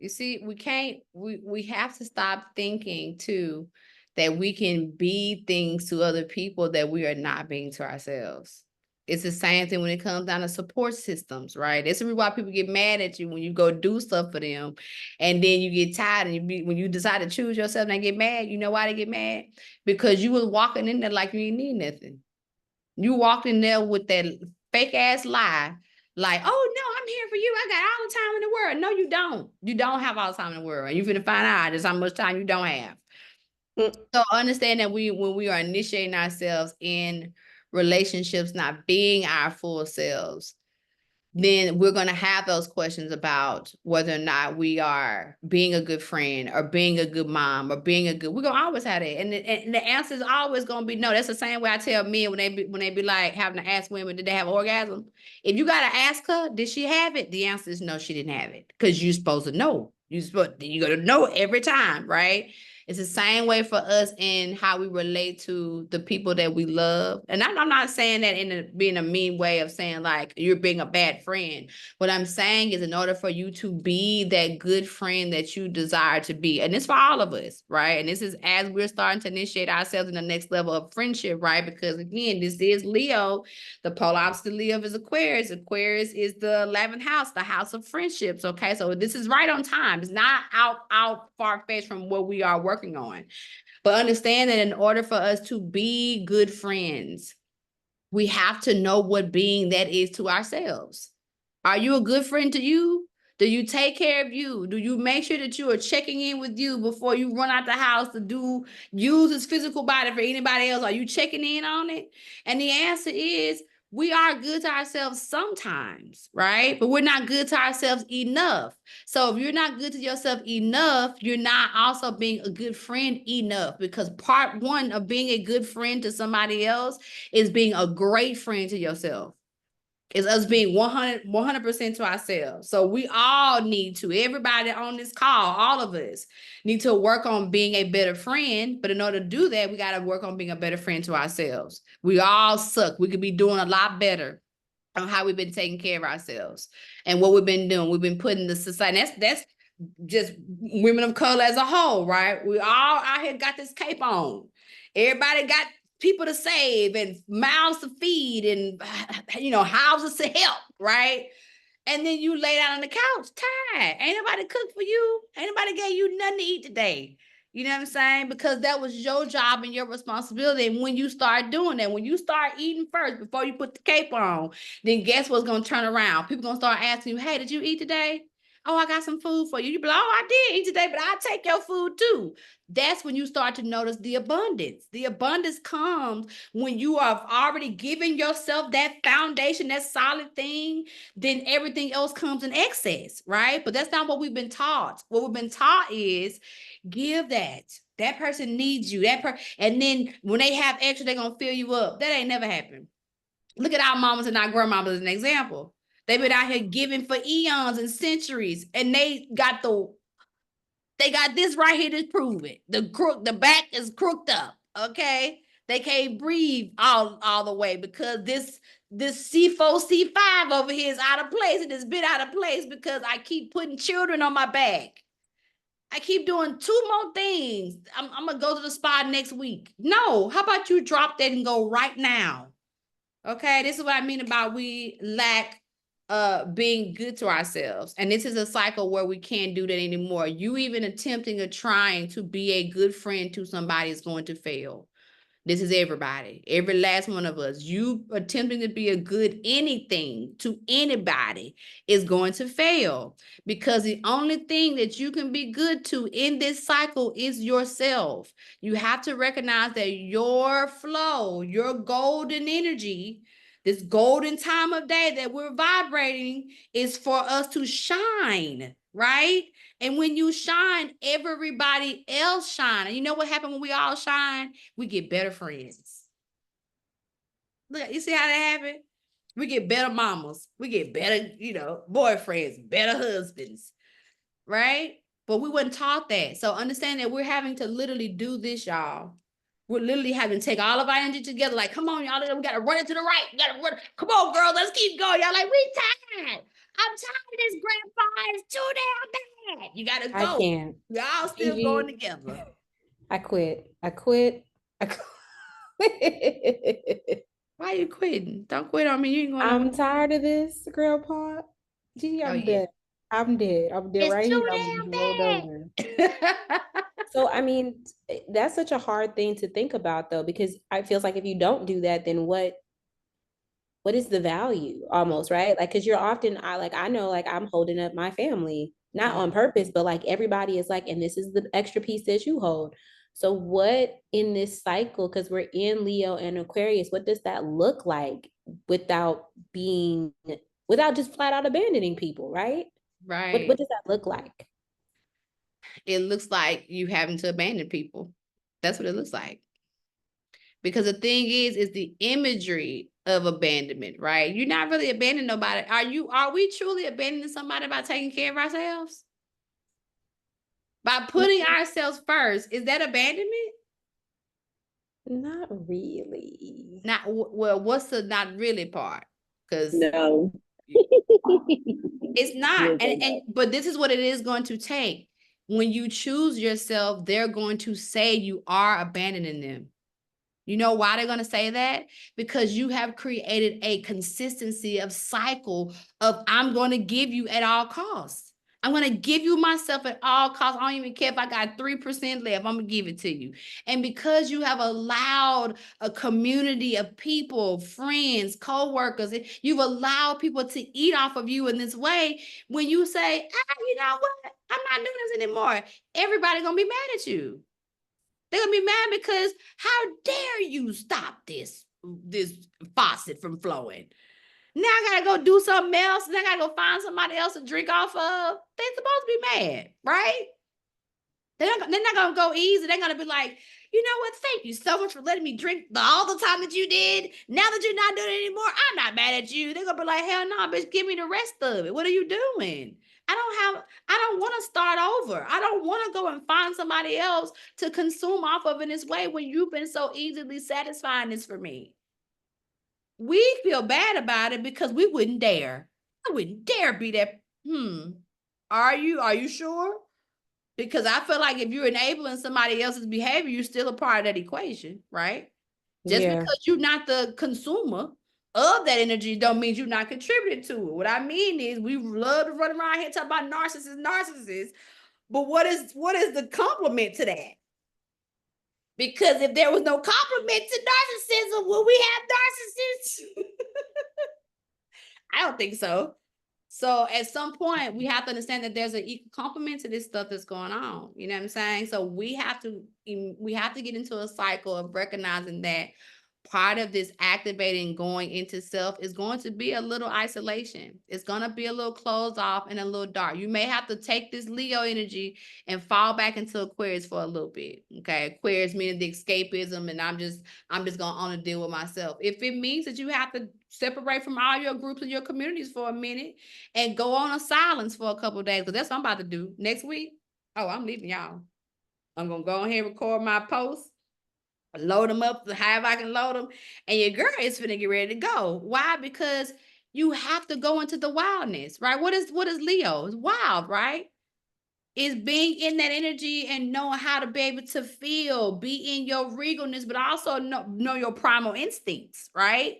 You see, we have to stop thinking too that we can be things to other people that we are not being to ourselves. It's the same thing when it comes down to support systems, right? That's the reason why people get mad at you when you go do stuff for them, and then you get tired and when you decide to choose yourself and they get mad. You know why they get mad? Because you was walking in there like you didn't need nothing. You walked in there with that fake ass lie, like, oh no, I'm here for you. I got all the time in the world. No, you don't. You don't have all the time in the world. And you're gonna find out just how much time you don't have. So understand that when we are initiating ourselves in relationships, not being our full selves, then we're going to have those questions about whether or not we are being a good friend or being a good mom or we're going to always have that. And the answer is always going to be no. That's the same way I tell men when they be like having to ask women, did they have an orgasm? If you got to ask her, did she have it? The answer is no, she didn't have it. Because you're supposed to know. You're going to know every time, right? It's the same way for us in how we relate to the people that we love. And I'm not saying that being a mean way of saying like you're being a bad friend. What I'm saying is in order for you to be that good friend that you desire to be, and it's for all of us, right? And this is as we're starting to initiate ourselves in the next level of friendship, right? Because again, this is Leo. The polar opposite of Leo is Aquarius. Aquarius is the 11th house, the house of friendships. Okay, so this is right on time. It's not out far-fetched from what we are working on. But understand that in order for us to be good friends, we have to know what being that is to ourselves. Are you a good friend to you? Do you take care of you? Do you make sure that you are checking in with you before you run out the house to use his physical body for anybody else? Are you checking in on it? And the answer is we are good to ourselves sometimes, right? But we're not good to ourselves enough. So if you're not good to yourself enough, you're not also being a good friend enough, because part one of being a good friend to somebody else is being a great friend to yourself. It's us being 100% to ourselves. So we all need to, everybody on this call, all of us need to work on being a better friend. But in order to do that, we got to work on being a better friend to ourselves. We all suck. We could be doing a lot better on how we've been taking care of ourselves and what we've been doing. We've been putting the society, that's just women of color as a whole, right? We all out here got this cape on. Everybody got people to save and mouths to feed and, you know, houses to help, right? And then you lay down on the couch tired. Ain't nobody cooked for you. Ain't nobody gave you nothing to eat today. You know what I'm saying? Because that was your job and your responsibility. And when you start doing that, when you start eating first before you put the cape on, then guess what's going to turn around? People going to start asking you, hey, did you eat today? Oh, I got some food for you. You be like, oh, I did eat today, but I'll take your food too. That's when you start to notice the abundance. The abundance comes when you have already given yourself that foundation, that solid thing, then everything else comes in excess, right? But that's not what we've been taught. What we've been taught is give that. That person needs you. And then when they have extra, they're going to fill you up. That ain't never happened. Look at our mamas and our grandmamas as an example. They've been out here giving for eons and centuries, and they got this right here to prove it. The back is crooked up, okay? They can't breathe all the way because this C4, C5 over here is out of place, and it's been out of place because I keep putting children on my back. I keep doing 2 more things. I'm gonna go to the spa next week. No, how about you drop that and go right now? Okay, this is what I mean about we lack being good to ourselves. And this is a cycle where we can't do that anymore. You even attempting or trying to be a good friend to somebody is going to fail. This is everybody, every last one of us. You attempting to be a good anything to anybody is going to fail, because the only thing that you can be good to in this cycle is yourself. You have to recognize that your flow, your golden energy, this golden time of day that we're vibrating is for us to shine, right? And when you shine, everybody else shine. And you know what happens when we all shine? We get better friends. Look, you see how that happened? We get better mamas. We get better, boyfriends, better husbands, right? But we weren't taught that. So understand that we're having to literally do this, y'all. We're literally having to take all of our energy together. Like, come on, y'all. We got to run it to the right. We got to run. Come on, girls. Let's keep going. Y'all like, we tired. I'm tired of this grandpa. It's too damn bad. You got to go. I can't. Y'all still Gigi, going together. I quit. Why you quitting? Don't quit on me. You ain't going I'm tired of this, Grandpa. Gigi, I'm dead. I'm dead. I'm dead it's right too here. I'm rolled over. So, I mean, that's such a hard thing to think about, though, because I feels like if you don't do that, then what is the value almost, right? Like, because you're often, I know, like, I'm holding up my family, not on purpose, but like everybody is like, and this is the extra piece that you hold. So what in this cycle, because we're in Leo and Aquarius, what does that look like without just flat out abandoning people, right? Right. What does that look like? It looks like you having to abandon people. That's what it looks like. Because the thing is the imagery of abandonment, right? You're not really abandoning nobody. Are we truly abandoning somebody by taking care of ourselves? By putting ourselves first, is that abandonment? Not really. Well, what's the not really part? Because No. it's not. But this is what it is going to take. When you choose yourself, they're going to say you are abandoning them. You know why they're going to say that? Because you have created a consistency of cycle of I'm going to give you at all costs. I'm going to give you myself at all costs. I don't even care if I got 3% left. I'm going to give it to you. And because you have allowed a community of people, friends, co-workers, you've allowed people to eat off of you in this way. When you say, you know what? I'm not doing this anymore. Everybody's going to be mad at you. They're going to be mad because how dare you stop this faucet from flowing? Now I gotta go do something else. And I gotta go find somebody else to drink off of. They're supposed to be mad, right? They're not gonna go easy. They're gonna be like, you know what? Thank you so much for letting me drink all the time that you did. Now that you're not doing it anymore, I'm not mad at you. They're gonna be like, hell no, bitch, give me the rest of it. What are you doing? I don't want to start over. I don't want to go and find somebody else to consume off of in this way when you've been so easily satisfying this for me. We feel bad about it because we wouldn't dare. I wouldn't dare be that. Are you sure? Because I feel like if you're enabling somebody else's behavior, you're still a part of that equation, right? Just because you're not the consumer of that energy don't mean you're not contributing to it. What I mean is we love to run around here talking about narcissists, but what is the complement to that? Because if there was no compliment to narcissism, would we have narcissists? I don't think so. So at some point, we have to understand that there's an equal complement to this stuff that's going on. You know what I'm saying? So we have to get into a cycle of recognizing that part of this activating going into self is going to be a little isolation. It's going to be a little closed off and a little dark. You may have to take this Leo energy and fall back into Aquarius for a little bit. Okay. Aquarius meaning the escapism, and I'm just going to only deal with myself. If it means that you have to separate from all your groups and your communities for a minute and go on a silence for a couple of days, because that's what I'm about to do next week. Oh, I'm leaving y'all. I'm going to go ahead and record my posts. Load them up however I can load them, and your girl is finna get ready to go. Why? Because you have to go into the wildness, right? What is Leo? It's wild, right? It's being in that energy and knowing how to be able to feel, be in your regalness, but also know your primal instincts, right?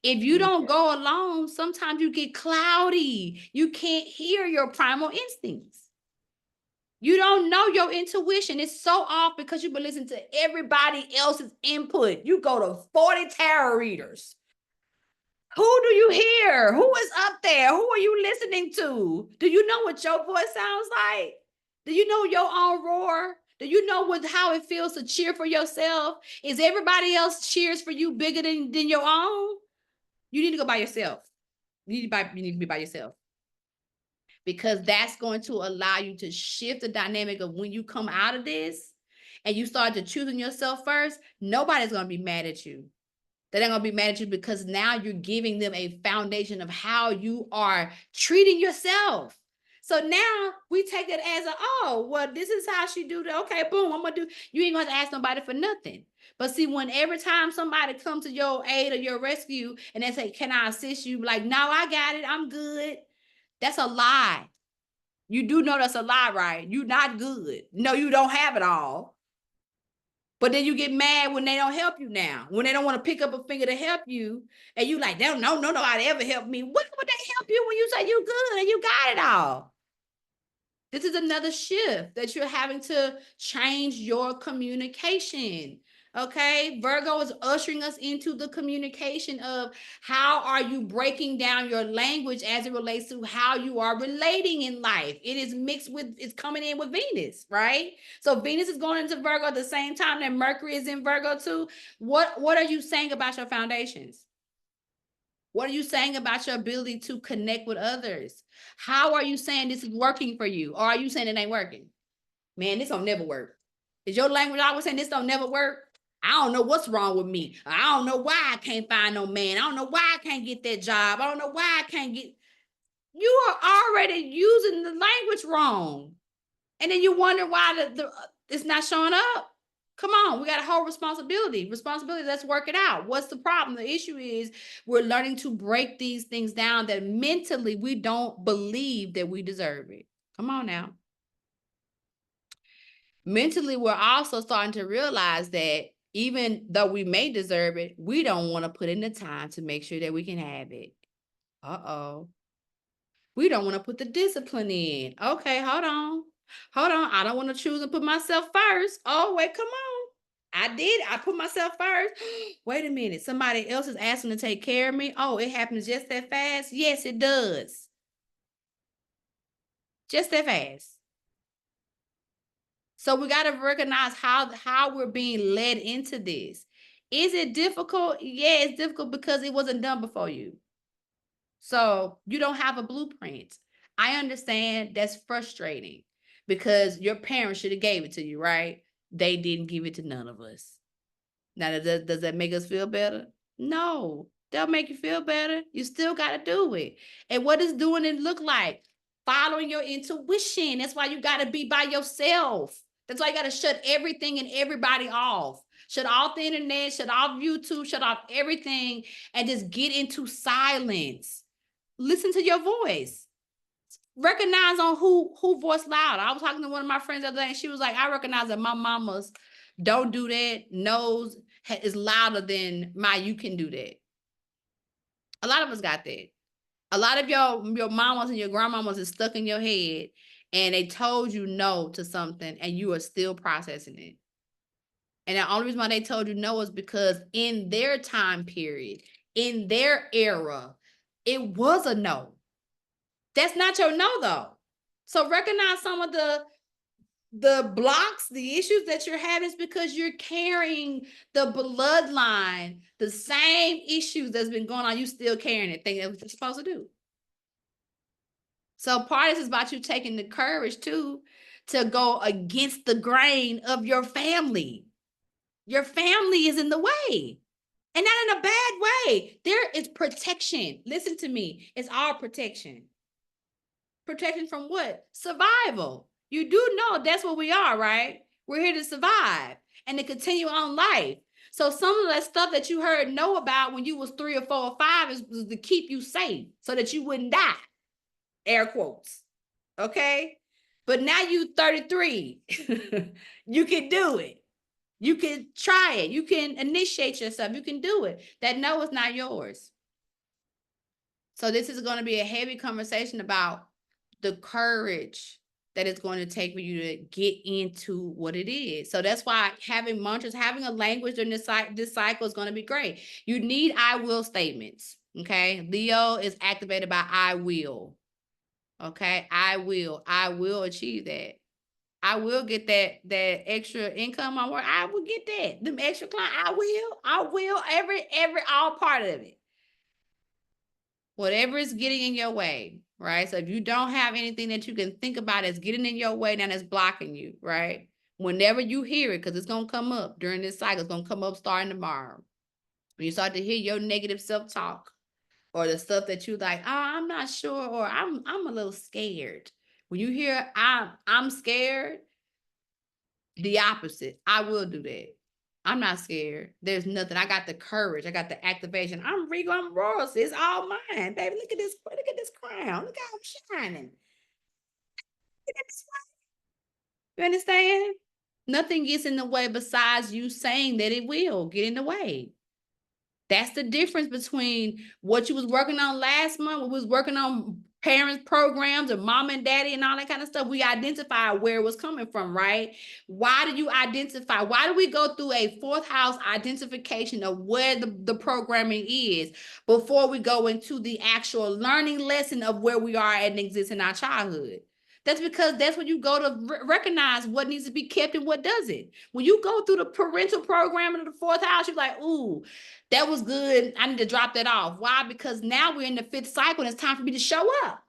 If you don't go alone, sometimes you get cloudy. You can't hear your primal instincts. You don't know your intuition. It's so off because you've been listening to everybody else's input. You go to 40 tarot readers. Who do you hear? Who is up there? Who are you listening to? Do you know what your voice sounds like? Do you know your own roar? Do you know how it feels to cheer for yourself? Is everybody else cheers for you bigger than your own? You need to go by yourself. You need to be by yourself. Because that's going to allow you to shift the dynamic of when you come out of this and you start to choosing yourself first, nobody's going to be mad at you. They're not going to be mad at you because now you're giving them a foundation of how you are treating yourself. So now we take it as this is how she do that. Okay, boom, I'm going to do. You ain't going to ask nobody for nothing. But see, when every time somebody comes to your aid or your rescue and they say, can I assist you? Like, no, I got it. I'm good. That's a lie. You do know that's a lie, right? You're not good. No, you don't have it all. But then you get mad when they don't help you now. When they don't want to pick up a finger to help you. And you like, they don't know nobody ever help me. What would they help you when you say you good and you got it all? This is another shift that you're having to change your communication. Okay, Virgo is ushering us into the communication of how are you breaking down your language as it relates to how you are relating in life. It is mixed with, it's coming in with Venus, right? So Venus is going into Virgo at the same time that Mercury is in Virgo too. What are you saying about your foundations? What are you saying about your ability to connect with others? How are you saying this is working for you? Or are you saying it ain't working? Man, this don't never work. Is your language always saying this don't never work? I don't know what's wrong with me. I don't know why I can't find no man. I don't know why I can't get that job. I don't know why I can't get. You are already using the language wrong. And then you wonder why it's not showing up. Come on, we got a whole responsibility. Let's work it out. What's the problem? The issue is we're learning to break these things down that mentally we don't believe that we deserve it. Come on now. Mentally, we're also starting to realize that even though we may deserve it, we don't want to put in the time to make sure that we can have it. Uh-oh. We don't want to put the discipline in. Okay, hold on. Hold on. I don't want to choose and put myself first. Oh, wait, come on. I did. I put myself first. Wait a minute. Somebody else is asking to take care of me. Oh, it happens just that fast? Yes, it does. Just that fast. So we got to recognize how we're being led into this. Is it difficult? Yeah, it's difficult because it wasn't done before you. So you don't have a blueprint. I understand that's frustrating because your parents should have gave it to you, right? They didn't give it to none of us. Now, does that make us feel better? No, they'll make you feel better. You still got to do it. And what does doing it look like? Following your intuition. That's why you got to be by yourself. That's why you got to shut everything and everybody off. Shut off the internet, shut off YouTube, shut off everything, and just get into silence. Listen to your voice. Recognize on who voice loud. I was talking to one of my friends the other day, and she was like, I recognize that my mama's don't do that nose is louder than my you can do that. A lot of us got that. A lot of your mamas and your grandmamas is stuck in your head, and they told you no to something, and you are still processing it. And the only reason why they told you no is because in their time period, in their era, it was a no. That's not your no, though. So recognize some of the blocks, the issues that you're having is because you're carrying the bloodline, the same issues that's been going on. You still carrying it, thinking that's what you're supposed to do. So part of this is about you taking the courage too to go against the grain of your family. Your family is in the way. And not in a bad way. There is protection. Listen to me. It's all protection. Protection from what? Survival. You do know that's what we are, right? We're here to survive and to continue on life. So some of that stuff that you heard know about when you was 3 or 4 or 5 was to keep you safe so that you wouldn't die. Air quotes. Okay? But now you 33. You can do it. You can try it. You can initiate yourself. You can do it. That no is not yours. So this is going to be a heavy conversation about the courage that it's going to take for you to get into what it is. So that's why having mantras, having a language during this cycle is going to be great. You need I will statements. Okay. Leo is activated by I will. Okay. I will achieve that. I will get that extra income on work. I will get that. Them extra client. I will every all part of it. Whatever is getting in your way, right? So if you don't have anything that you can think about as getting in your way, then it's blocking you, right? Whenever you hear it, because it's going to come up during this cycle, it's going to come up starting tomorrow. When you start to hear your negative self-talk or the stuff that you like, oh, I'm not sure, or I'm a little scared. When you hear I'm scared, the opposite. I will do that. I'm not scared. There's nothing. I got the courage. I got the activation. I'm regal. I'm royal. It's all mine, baby. Look at this crown. Look how I'm shining. Look at this. You understand? Nothing gets in the way besides you saying that it will get in the way. That's the difference between what you was working on last month. We was working on parents programs or mom and daddy and all that kind of stuff. We identified where it was coming from, right? Why do you identify? Why do we go through a 4th house identification of where the programming is before we go into the actual learning lesson of where we are and exist in our childhood? That's because that's when you go to recognize what needs to be kept and what doesn't. When you go through the parental program in the 4th house, you're like, ooh, that was good. I need to drop that off. Why? Because now we're in the 5th cycle and it's time for me to show up.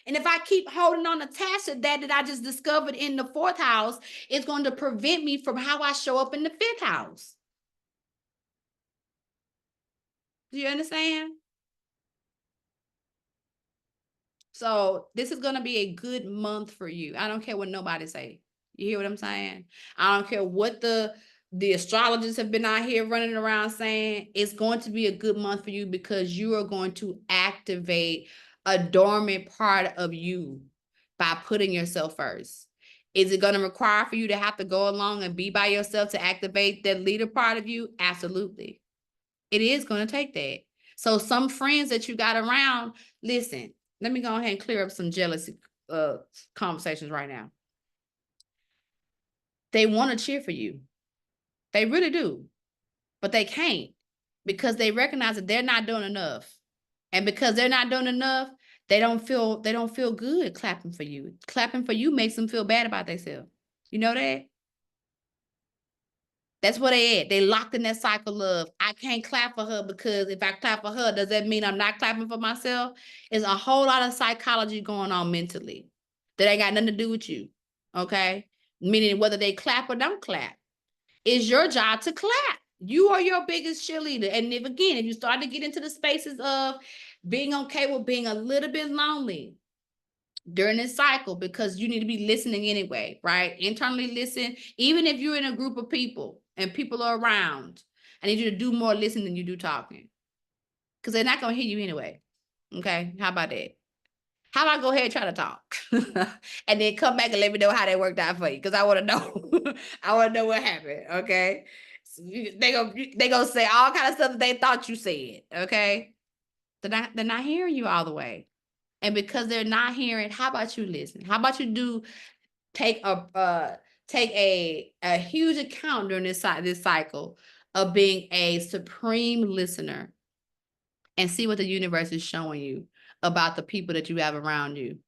And if I keep holding on attached to that I just discovered in the 4th house, it's going to prevent me from how I show up in the 5th house. Do you understand? So this is going to be a good month for you. I don't care what nobody say. You hear what I'm saying? I don't care what the astrologers have been out here running around saying. It's going to be a good month for you because you are going to activate a dormant part of you by putting yourself first. Is it going to require for you to have to go along and be by yourself to activate that leader part of you? Absolutely. It is going to take that. So some friends that you got around, listen, let me go ahead and clear up some jealousy conversations right now. They want to cheer for you. They really do. But they can't because they recognize that they're not doing enough. And because they're not doing enough, they don't feel good clapping for you. Clapping for you makes them feel bad about themselves. You know that? That's where they at. They locked in that cycle of, I can't clap for her because if I clap for her, does that mean I'm not clapping for myself? There's a whole lot of psychology going on mentally that ain't got nothing to do with you, okay? Meaning whether they clap or don't clap. It's your job to clap. You are your biggest cheerleader. And if you start to get into the spaces of being okay with being a little bit lonely during this cycle, because you need to be listening anyway, right? Internally listen, even if you're in a group of people and people are around, I need you to do more listening than you do talking, because they're not going to hear you anyway. Okay, how about that? How about I go ahead and try to talk and then come back and let me know how that worked out for you, because I want to know. I want to know what happened, okay? So they gonna say all kind of stuff that they thought you said, okay? They're not hearing you all the way. And because they're not hearing, how about you listen? How about you take a huge account during this cycle of being a supreme listener and see what the universe is showing you about the people that you have around you.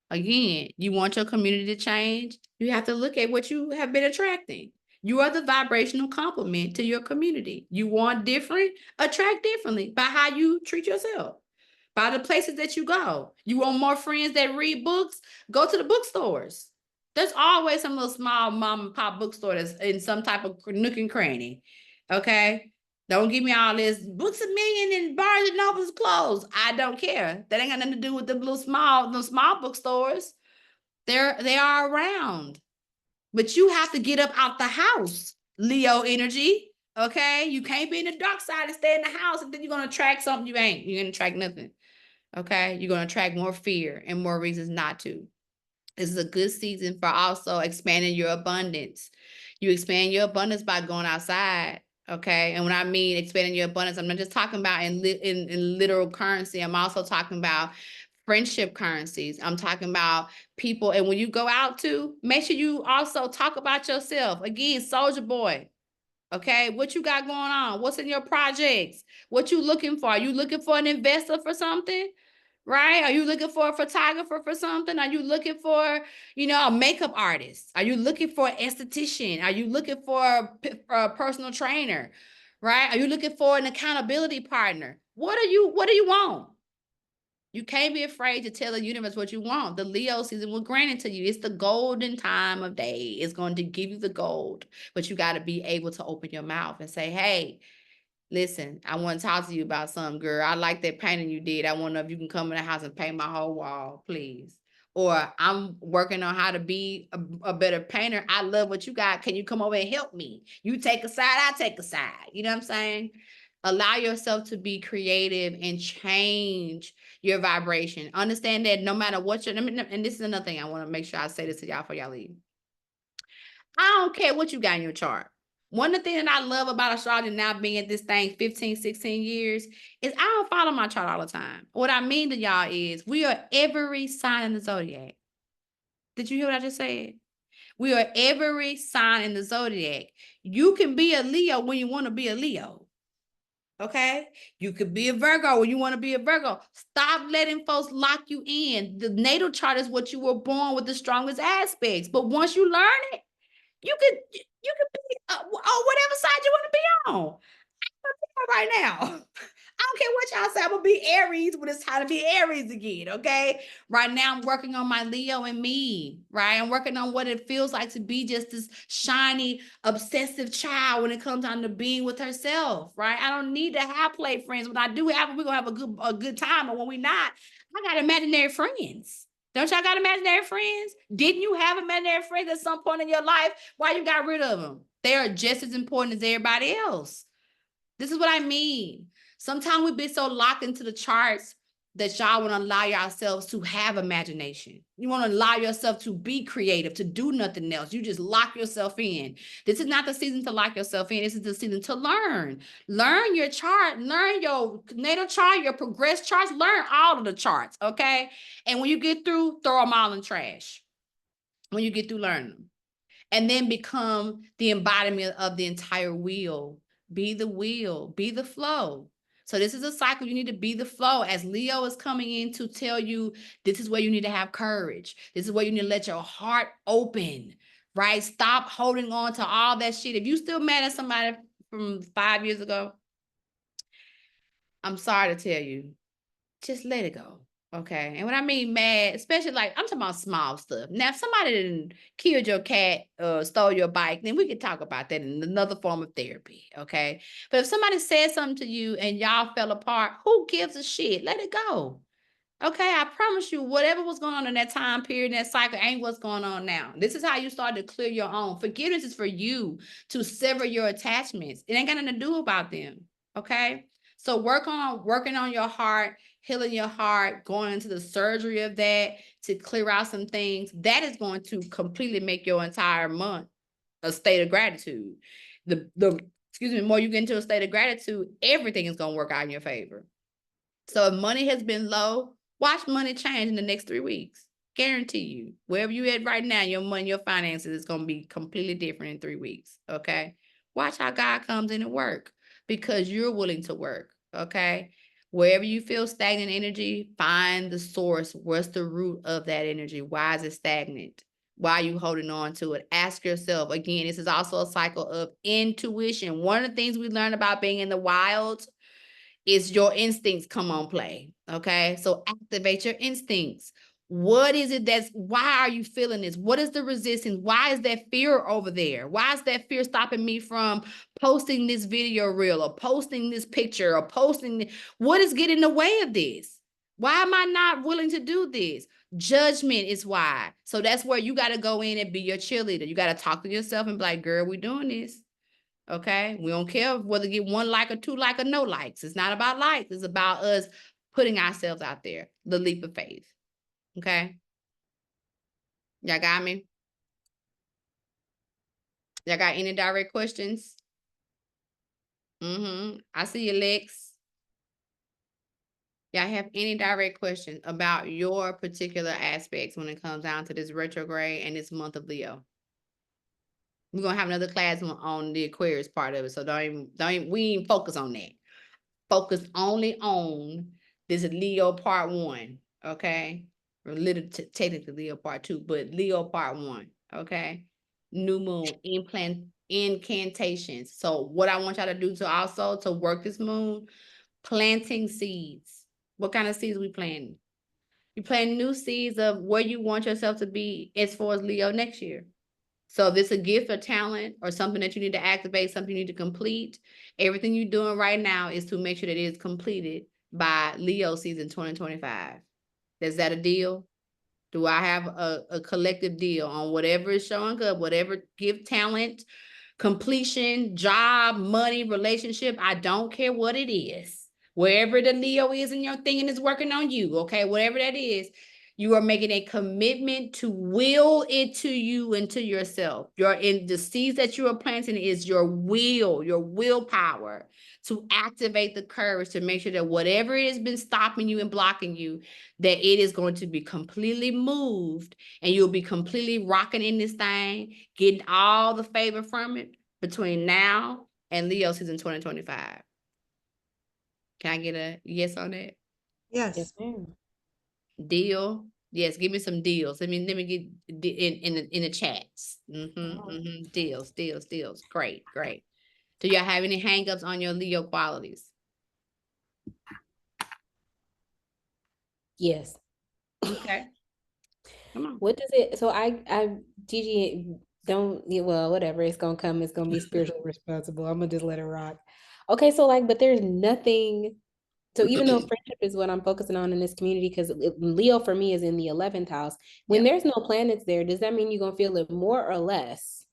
Again, you want your community to change, you have to look at what you have been attracting. You are the vibrational complement to your community. You want different, attract differently by how you treat yourself, by the places that you go. You want more friends that read books? Go to the bookstores. There's always some little small mom and pop bookstore that's in some type of nook and cranny. Okay? Don't give me all this Books a Million and Barnes and Noble's closed. I don't care. That ain't got nothing to do with the small bookstores. They are around. But you have to get up out the house, Leo energy. Okay? You can't be in the dark side and stay in the house, and then you're gonna attract something you ain't. You're gonna attract nothing. Okay? You're gonna attract more fear and more reasons not to. This is a good season for also expanding your abundance. You expand your abundance by going outside. Okay. And when I mean expanding your abundance, I'm not just talking about in literal currency. I'm also talking about friendship currencies. I'm talking about people. And when you go out to, make sure you also talk about yourself. Again, soldier boy. Okay. What you got going on? What's in your projects? What you looking for? Are you looking for an investor for something? Right? Are you looking for a photographer for something? Are you looking for, a makeup artist? Are you looking for an esthetician? Are you looking for a personal trainer? Right? Are you looking for an accountability partner? What do you want? You can't be afraid to tell the universe what you want. The Leo season will grant it to you. It's the golden time of day. It's going to give you the gold, but you got to be able to open your mouth and say, hey, listen, I want to talk to you about something, girl. I like that painting you did. I want to know if you can come in the house and paint my whole wall, please. Or I'm working on how to be a better painter. I love what you got. Can you come over and help me? You take a side, I take a side. You know what I'm saying? Allow yourself to be creative and change your vibration. Understand that no matter what and this is another thing I want to make sure I say this to y'all before y'all leave. I don't care what you got in your chart. One of the things that I love about astrology now being at this thing 15, 16 years is I don't follow my chart all the time. What I mean to y'all is we are every sign in the zodiac. Did you hear what I just said? We are every sign in the zodiac. You can be a Leo when you want to be a Leo. Okay? You could be a Virgo when you want to be a Virgo. Stop letting folks lock you in. The natal chart is what you were born with the strongest aspects. But once you learn it, you could be on whatever side you want to be on. Right now. I don't care what y'all say. I'm gonna be Aries when it's time to be Aries again. Okay. Right now, I'm working on my Leo and me. Right. I'm working on what it feels like to be just this shiny, obsessive child when it comes down to being with herself. Right. I don't need to have play friends. When I do have them, we're gonna have a good time. But when we're not, I got imaginary friends. Don't y'all got imaginary friends? Didn't you have imaginary friends at some point in your life? Why you got rid of them? They are just as important as everybody else. This is what I mean. Sometimes we be so locked into the charts that y'all want to allow yourselves to have imagination. You want to allow yourself to be creative, to do nothing else. You just lock yourself in. This is not the season to lock yourself in. This is the season to learn. Learn your chart, learn your natal chart, your progress charts, learn all of the charts, okay? And when you get through, throw them all in trash. When you get through learning them. And then become the embodiment of the entire wheel. Be the wheel, be the flow. So this is a cycle. You need to be the flow as Leo is coming in to tell you this is where you need to have courage. This is where you need to let your heart open, right? Stop holding on to all that shit. If you still mad at somebody from 5 years ago, I'm sorry to tell you, just let it go. Okay. And when I mean mad, especially like I'm talking about small stuff. Now, if somebody didn't killed your cat or stole your bike, then we could talk about that in another form of therapy. Okay. But if somebody said something to you and y'all fell apart, who gives a shit? Let it go. Okay, I promise you, whatever was going on in that time period, that cycle ain't what's going on now. This is how you start to clear your own. Forgiveness is for you to sever your attachments. It ain't got nothing to do about them. Okay. So working on your heart, healing your heart, going into the surgery of that to clear out some things. That is going to completely make your entire month a state of gratitude. The more you get into a state of gratitude, everything is going to work out in your favor. So if money has been low, watch money change in the next 3 weeks. Guarantee you, wherever you at right now, your money, your finances is going to be completely different in 3 weeks. Okay. Watch how God comes in and work because you're willing to work. Okay. Wherever you feel stagnant energy, find the source. What's the root of that energy? Why is it stagnant? Why are you holding on to it? Ask yourself. Again, this is also a cycle of intuition. One of the things we learn about being in the wild is your instincts come on play. Okay. So activate your instincts. What is it why are you feeling this? What is the resistance? Why is that fear over there? Why is that fear stopping me from posting this video reel or posting this picture or what is getting in the way of this? Why am I not willing to do this? Judgment is why. So that's where you got to go in and be your cheerleader. You got to talk to yourself and be like, girl, we're doing this. Okay. We don't care whether you get 1 like or 2 like or no likes. It's not about likes. It's about us putting ourselves out there. The leap of faith. Okay. Y'all got me? Y'all got any direct questions? I see you, Lex. Y'all have any direct questions about your particular aspects when it comes down to this retrograde and this month of Leo? We're gonna have another class on the Aquarius part of it, so we ain't focus on that. Focus only on this Leo part 1, okay? Or technically Leo part 2, but Leo part 1, okay? New moon, incantations. So what I want y'all to do to work this moon, planting seeds. What kind of seeds we planting? You plant new seeds of where you want yourself to be as far as Leo next year. So if it's a gift or talent or something that you need to activate, something you need to complete, everything you're doing right now is to make sure that it is completed by Leo season 2025. Is that a deal? Do I have a collective deal on whatever is showing up, whatever gift, talent, completion, job, money, relationship? I don't care what it is. Wherever the Leo is in your thing and is working on you, okay, whatever that is, you are making a commitment to will it to you and to yourself. The seeds that you are planting is your will, your willpower to activate the courage to make sure that whatever it has been stopping you and blocking you, that it is going to be completely moved and you'll be completely rocking in this thing, getting all the favor from it between now and Leo season 2025. Can I get a yes on that? Yes. Deal. Yes, give me some deals. Let me get in the chats. Deals. Great. Do y'all have any hangups on your Leo qualities? Yes. Okay. Come on. What does it, so Gigi, well, whatever, it's gonna come, it's gonna be spiritually responsible. I'm gonna just let it rock. Okay, so but there's nothing, so even though friendship is what I'm focusing on in this community, because Leo for me is in the 11th house, when there's no planets there, does that mean you're gonna feel it more or less?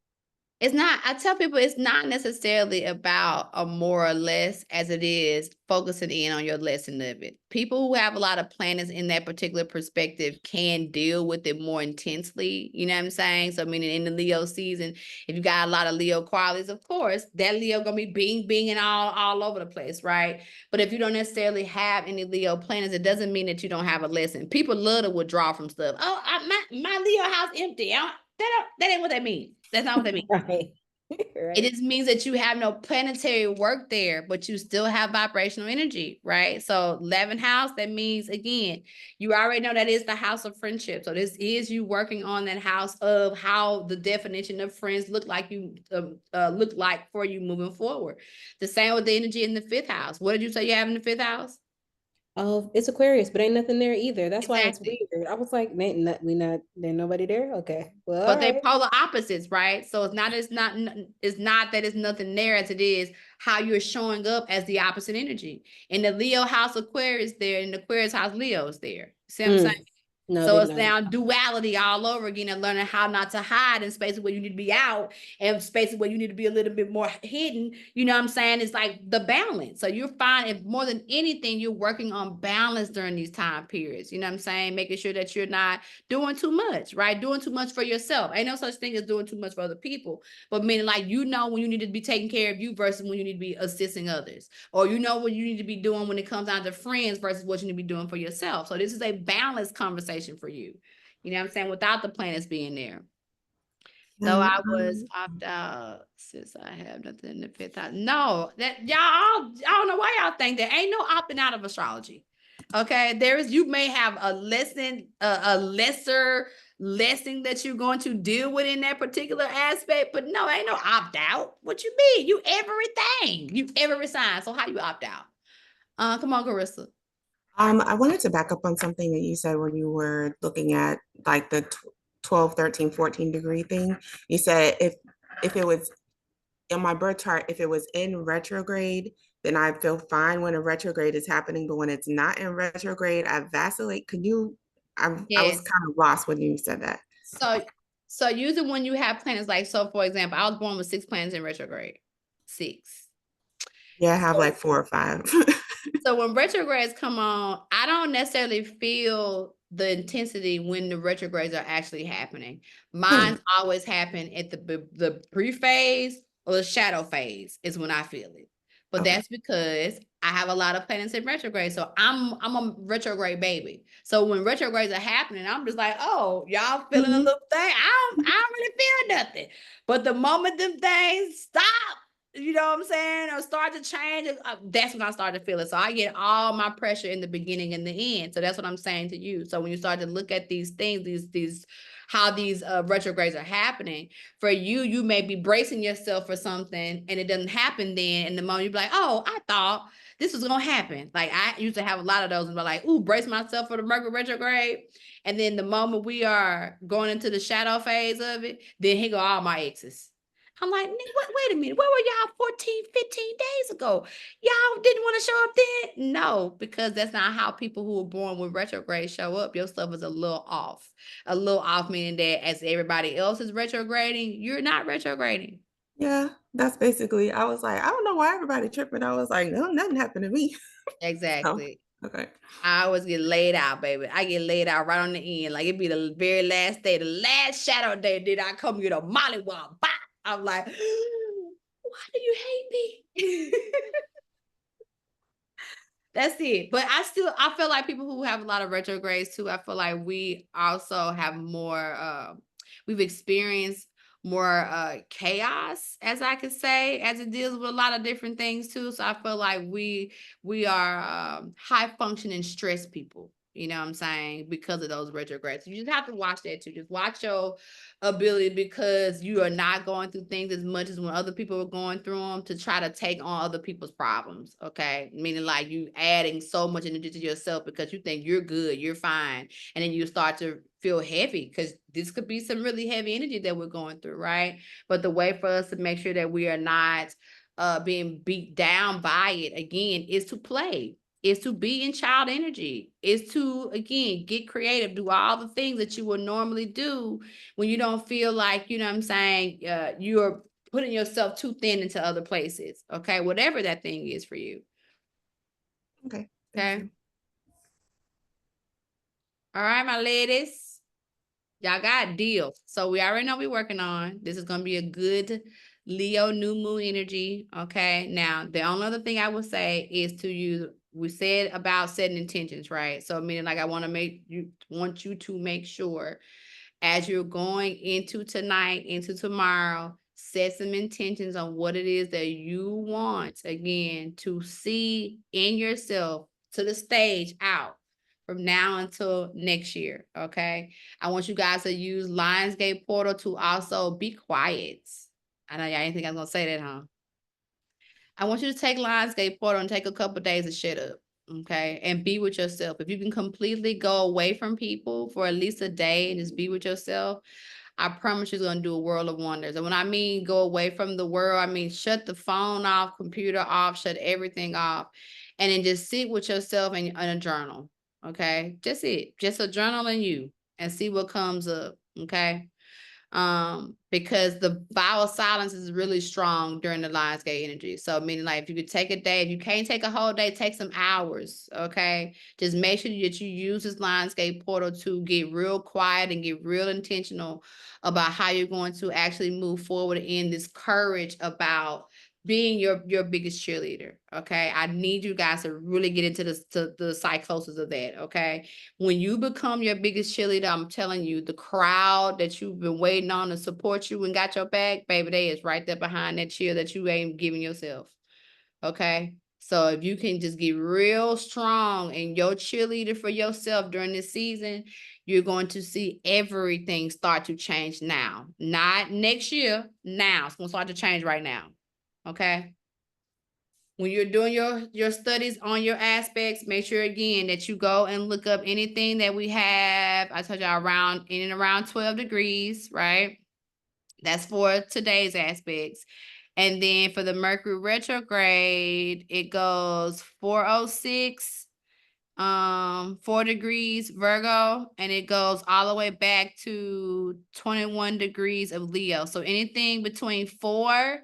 It's not, I tell people it's not necessarily about a more or less as it is focusing in on your lesson of it. People who have a lot of planets in that particular perspective can deal with it more intensely. You know what I'm saying? So meaning in the Leo season, if you got a lot of Leo qualities, of course, that Leo gonna be being and all over the place, right? But if you don't necessarily have any Leo planets, it doesn't mean that you don't have a lesson. People love to withdraw from stuff. Oh, my Leo house empty. That ain't what that means. That's not what that means. Right. It just means that you have no planetary work there, but you still have vibrational energy, right? So 11th house, that means, again, you already know that is the house of friendship. So this is you working on that house of how the definition of friends look like for you moving forward. The same with the energy in the 5th house. What did you say you have in the 5th house? Oh, it's Aquarius, but ain't nothing there either. That's why it's Exactly. weird. I was like, ain't nobody there. Okay, well, But all they right. polar opposites, right? So it's not that it's nothing there as it is how you're showing up as the opposite energy. In the Leo house, Aquarius there, in the Aquarius house, Leo is there. See what I'm saying? So Noted, it's noted. now duality all over again, and learning how not to hide in spaces where you need to be out and spaces where you need to be a little bit more hidden. You know what I'm saying? It's like the balance. So you're finding, if more than anything, you're working on balance during these time periods. You know what I'm saying? Making sure that you're not doing too much, right? Doing too much for yourself. Ain't no such thing as doing too much for other people, but meaning like, you know, when you need to be taking care of you versus when you need to be assisting others, or you know what you need to be doing when it comes down to friends versus what you need to be doing for yourself. So this is a balanced conversation for you. You know what I'm saying? Without the planets being there. So I was opt out since I have nothing in the 5th house. No, that y'all, I don't know why y'all think there ain't no opting out of astrology. Okay, you may have a lesson, a lesser lesson that you're going to deal with in that particular aspect, but no, ain't no opt out. What you mean? You everything, you every sign. So how you opt out? Come on, Carissa. I wanted to back up on something that you said when you were looking at like the 12, 13, 14 degree thing. You said if it was in my birth chart, if it was in retrograde, then I feel fine when a retrograde is happening, but when it's not in retrograde, I vacillate. I was Yes. kind of lost when you said that. So usually when you have planets, like, so for example, I was born with 6 planets in retrograde. 6. Yeah, I have like 4 or 5. So when retrogrades come on, I don't necessarily feel the intensity when the retrogrades are actually happening. Mine always happen at the pre-phase or the shadow phase is when I feel it. But Okay. that's because I have a lot of planets in retrograde. So I'm a retrograde baby. So when retrogrades are happening, I'm just like, oh, y'all feeling a little thing. I don't really feel nothing. But the moment them things stop, you know what I'm saying, or start to change, that's when I start to feel it. So I get all my pressure in the beginning and the end. So that's what I'm saying to you. So when you start to look at these things, these how these retrogrades are happening for you, you may be bracing yourself for something and it doesn't happen then. And the moment you be like, oh, I thought this was gonna happen. Like I used to have a lot of those and be like, ooh, brace myself for the Mercury retrograde. And then the moment we are going into the shadow phase of it, then here go all my exes. I'm like, wait a minute, where were y'all 14, 15 days ago? Y'all didn't want to show up then? No, because that's not how people who were born with retrograde show up. Your stuff is a little off. A little off meaning that as everybody else is retrograding, you're not retrograding. Yeah, that's basically, I was like, I don't know why everybody tripping. I was like, no, nothing happened to me. Exactly. So, okay. I always get laid out, baby. I get laid out right on the end. Like it'd be the very last day, the last shadow day. Did I come get a mollywop? Bah! I'm like, why do you hate me? That's it. But I feel like people who have a lot of retrogrades too, I feel like we also have more, we've experienced more chaos, as I could say, as it deals with a lot of different things too. So I feel like we are high functioning stress people. You know what I'm saying? Because of those retrogrades. You just have to watch that too. Just watch your ability, because you are not going through things as much as when other people are going through them, to try to take on other people's problems. Okay. Meaning like you adding so much energy to yourself because you think you're good, you're fine. And then you start to feel heavy, because this could be some really heavy energy that we're going through. Right. But the way for us to make sure that we are not being beat down by it again is to play. is to be in child energy, is to, again, get creative, do all the things that you would normally do when you don't feel like, you know what I'm saying, you're putting yourself too thin into other places. Okay, whatever that thing is for you. Okay. Okay. Thank you. All right, my ladies. Y'all got deals. So we already know we're working on. This is going to be a good Leo new moon energy. Okay. Now, the only other thing I would say is to use, we said about setting intentions, right? So meaning like I want you to make sure as you're going into tonight, into tomorrow, set some intentions on what it is that you want, again, to see in yourself to the stage out from now until next year, okay? I want you guys to use Lionsgate Portal to also be quiet. I know y'all didn't think I was gonna say that, huh? I want you to take Lionsgate Portal and take a couple days to shut up, okay? And be with yourself. If you can completely go away from people for at least a day and just be with yourself, I promise you're gonna do a world of wonders. And when I mean go away from the world, I mean shut the phone off, computer off, shut everything off, and then just sit with yourself in a journal. Okay, just a journal in you and see what comes up. Okay, because the vow of silence is really strong during the Lionsgate energy. So meaning like if you could take a day, if you can't take a whole day, take some hours. Okay, just make sure that you use this Lionsgate portal to get real quiet and get real intentional about how you're going to actually move forward in this courage about being your biggest cheerleader. Okay, I need you guys to really get into the psychosis of that. Okay, when you become your biggest cheerleader, I'm telling you, the crowd that you've been waiting on to support you and got your back, baby, they is right there behind that cheer that you ain't giving yourself. Okay, so if you can just get real strong and your cheerleader for yourself during this season, you're going to see everything start to change now, not next year. Now it's gonna start to change right now. Okay. When you're doing your studies on your aspects, make sure again that you go and look up anything that we have. I told y'all around in and around 12 degrees, right? That's for today's aspects. And then for the Mercury retrograde, it goes 406. 4 degrees Virgo, and it goes all the way back to 21 degrees of Leo. So anything between 4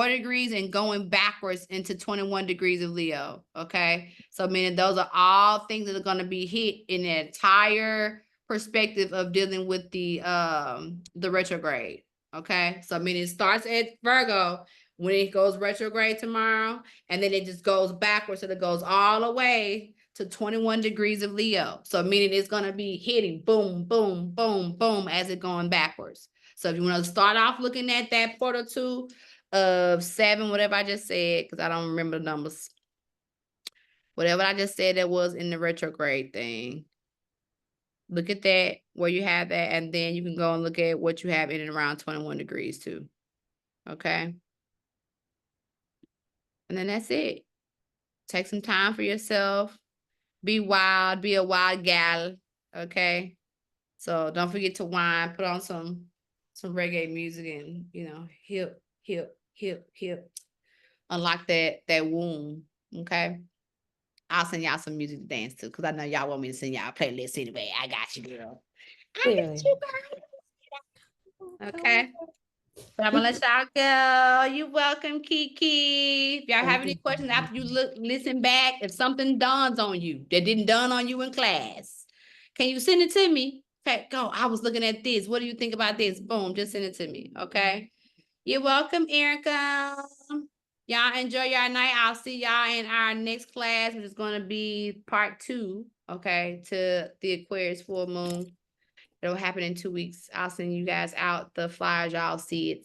degrees and going backwards into 21 degrees of Leo. Okay, so meaning those are all things that are going to be hit in the entire perspective of dealing with the retrograde. Okay, so meaning it starts at Virgo when it goes retrograde tomorrow, and then it just goes backwards, so it goes all the way to 21 degrees of Leo. So meaning it's going to be hitting boom, boom, boom, boom as it going backwards. So if you want to start off looking at that portal 2 of 7, whatever I just said, because I don't remember the numbers. Whatever I just said that was in the retrograde thing. Look at that, where you have that, and then you can go and look at what you have in and around 21 degrees too. Okay. And then that's it. Take some time for yourself. Be wild, be a wild gal, okay? So don't forget to whine, put on some reggae music and, you know, hip, hip, hip, hip. Unlock that womb, okay? I'll send y'all some music to dance to, because I know y'all want me to send y'all a playlist anyway. I got you, girl. Clearly. Okay. But I'm gonna let y'all go. You're welcome, Kiki. If y'all have any questions after you listen back, if something dawns on you that didn't dawn on you in class, can you send it to me? Okay, go. I was looking at this. What do you think about this? Boom, just send it to me. Okay. You're welcome, Erica. Y'all enjoy your night. I'll see y'all in our next class, which is going to be part 2, okay, to the Aquarius full moon. It'll happen in 2 weeks. I'll send you guys out the flyers. Y'all see it.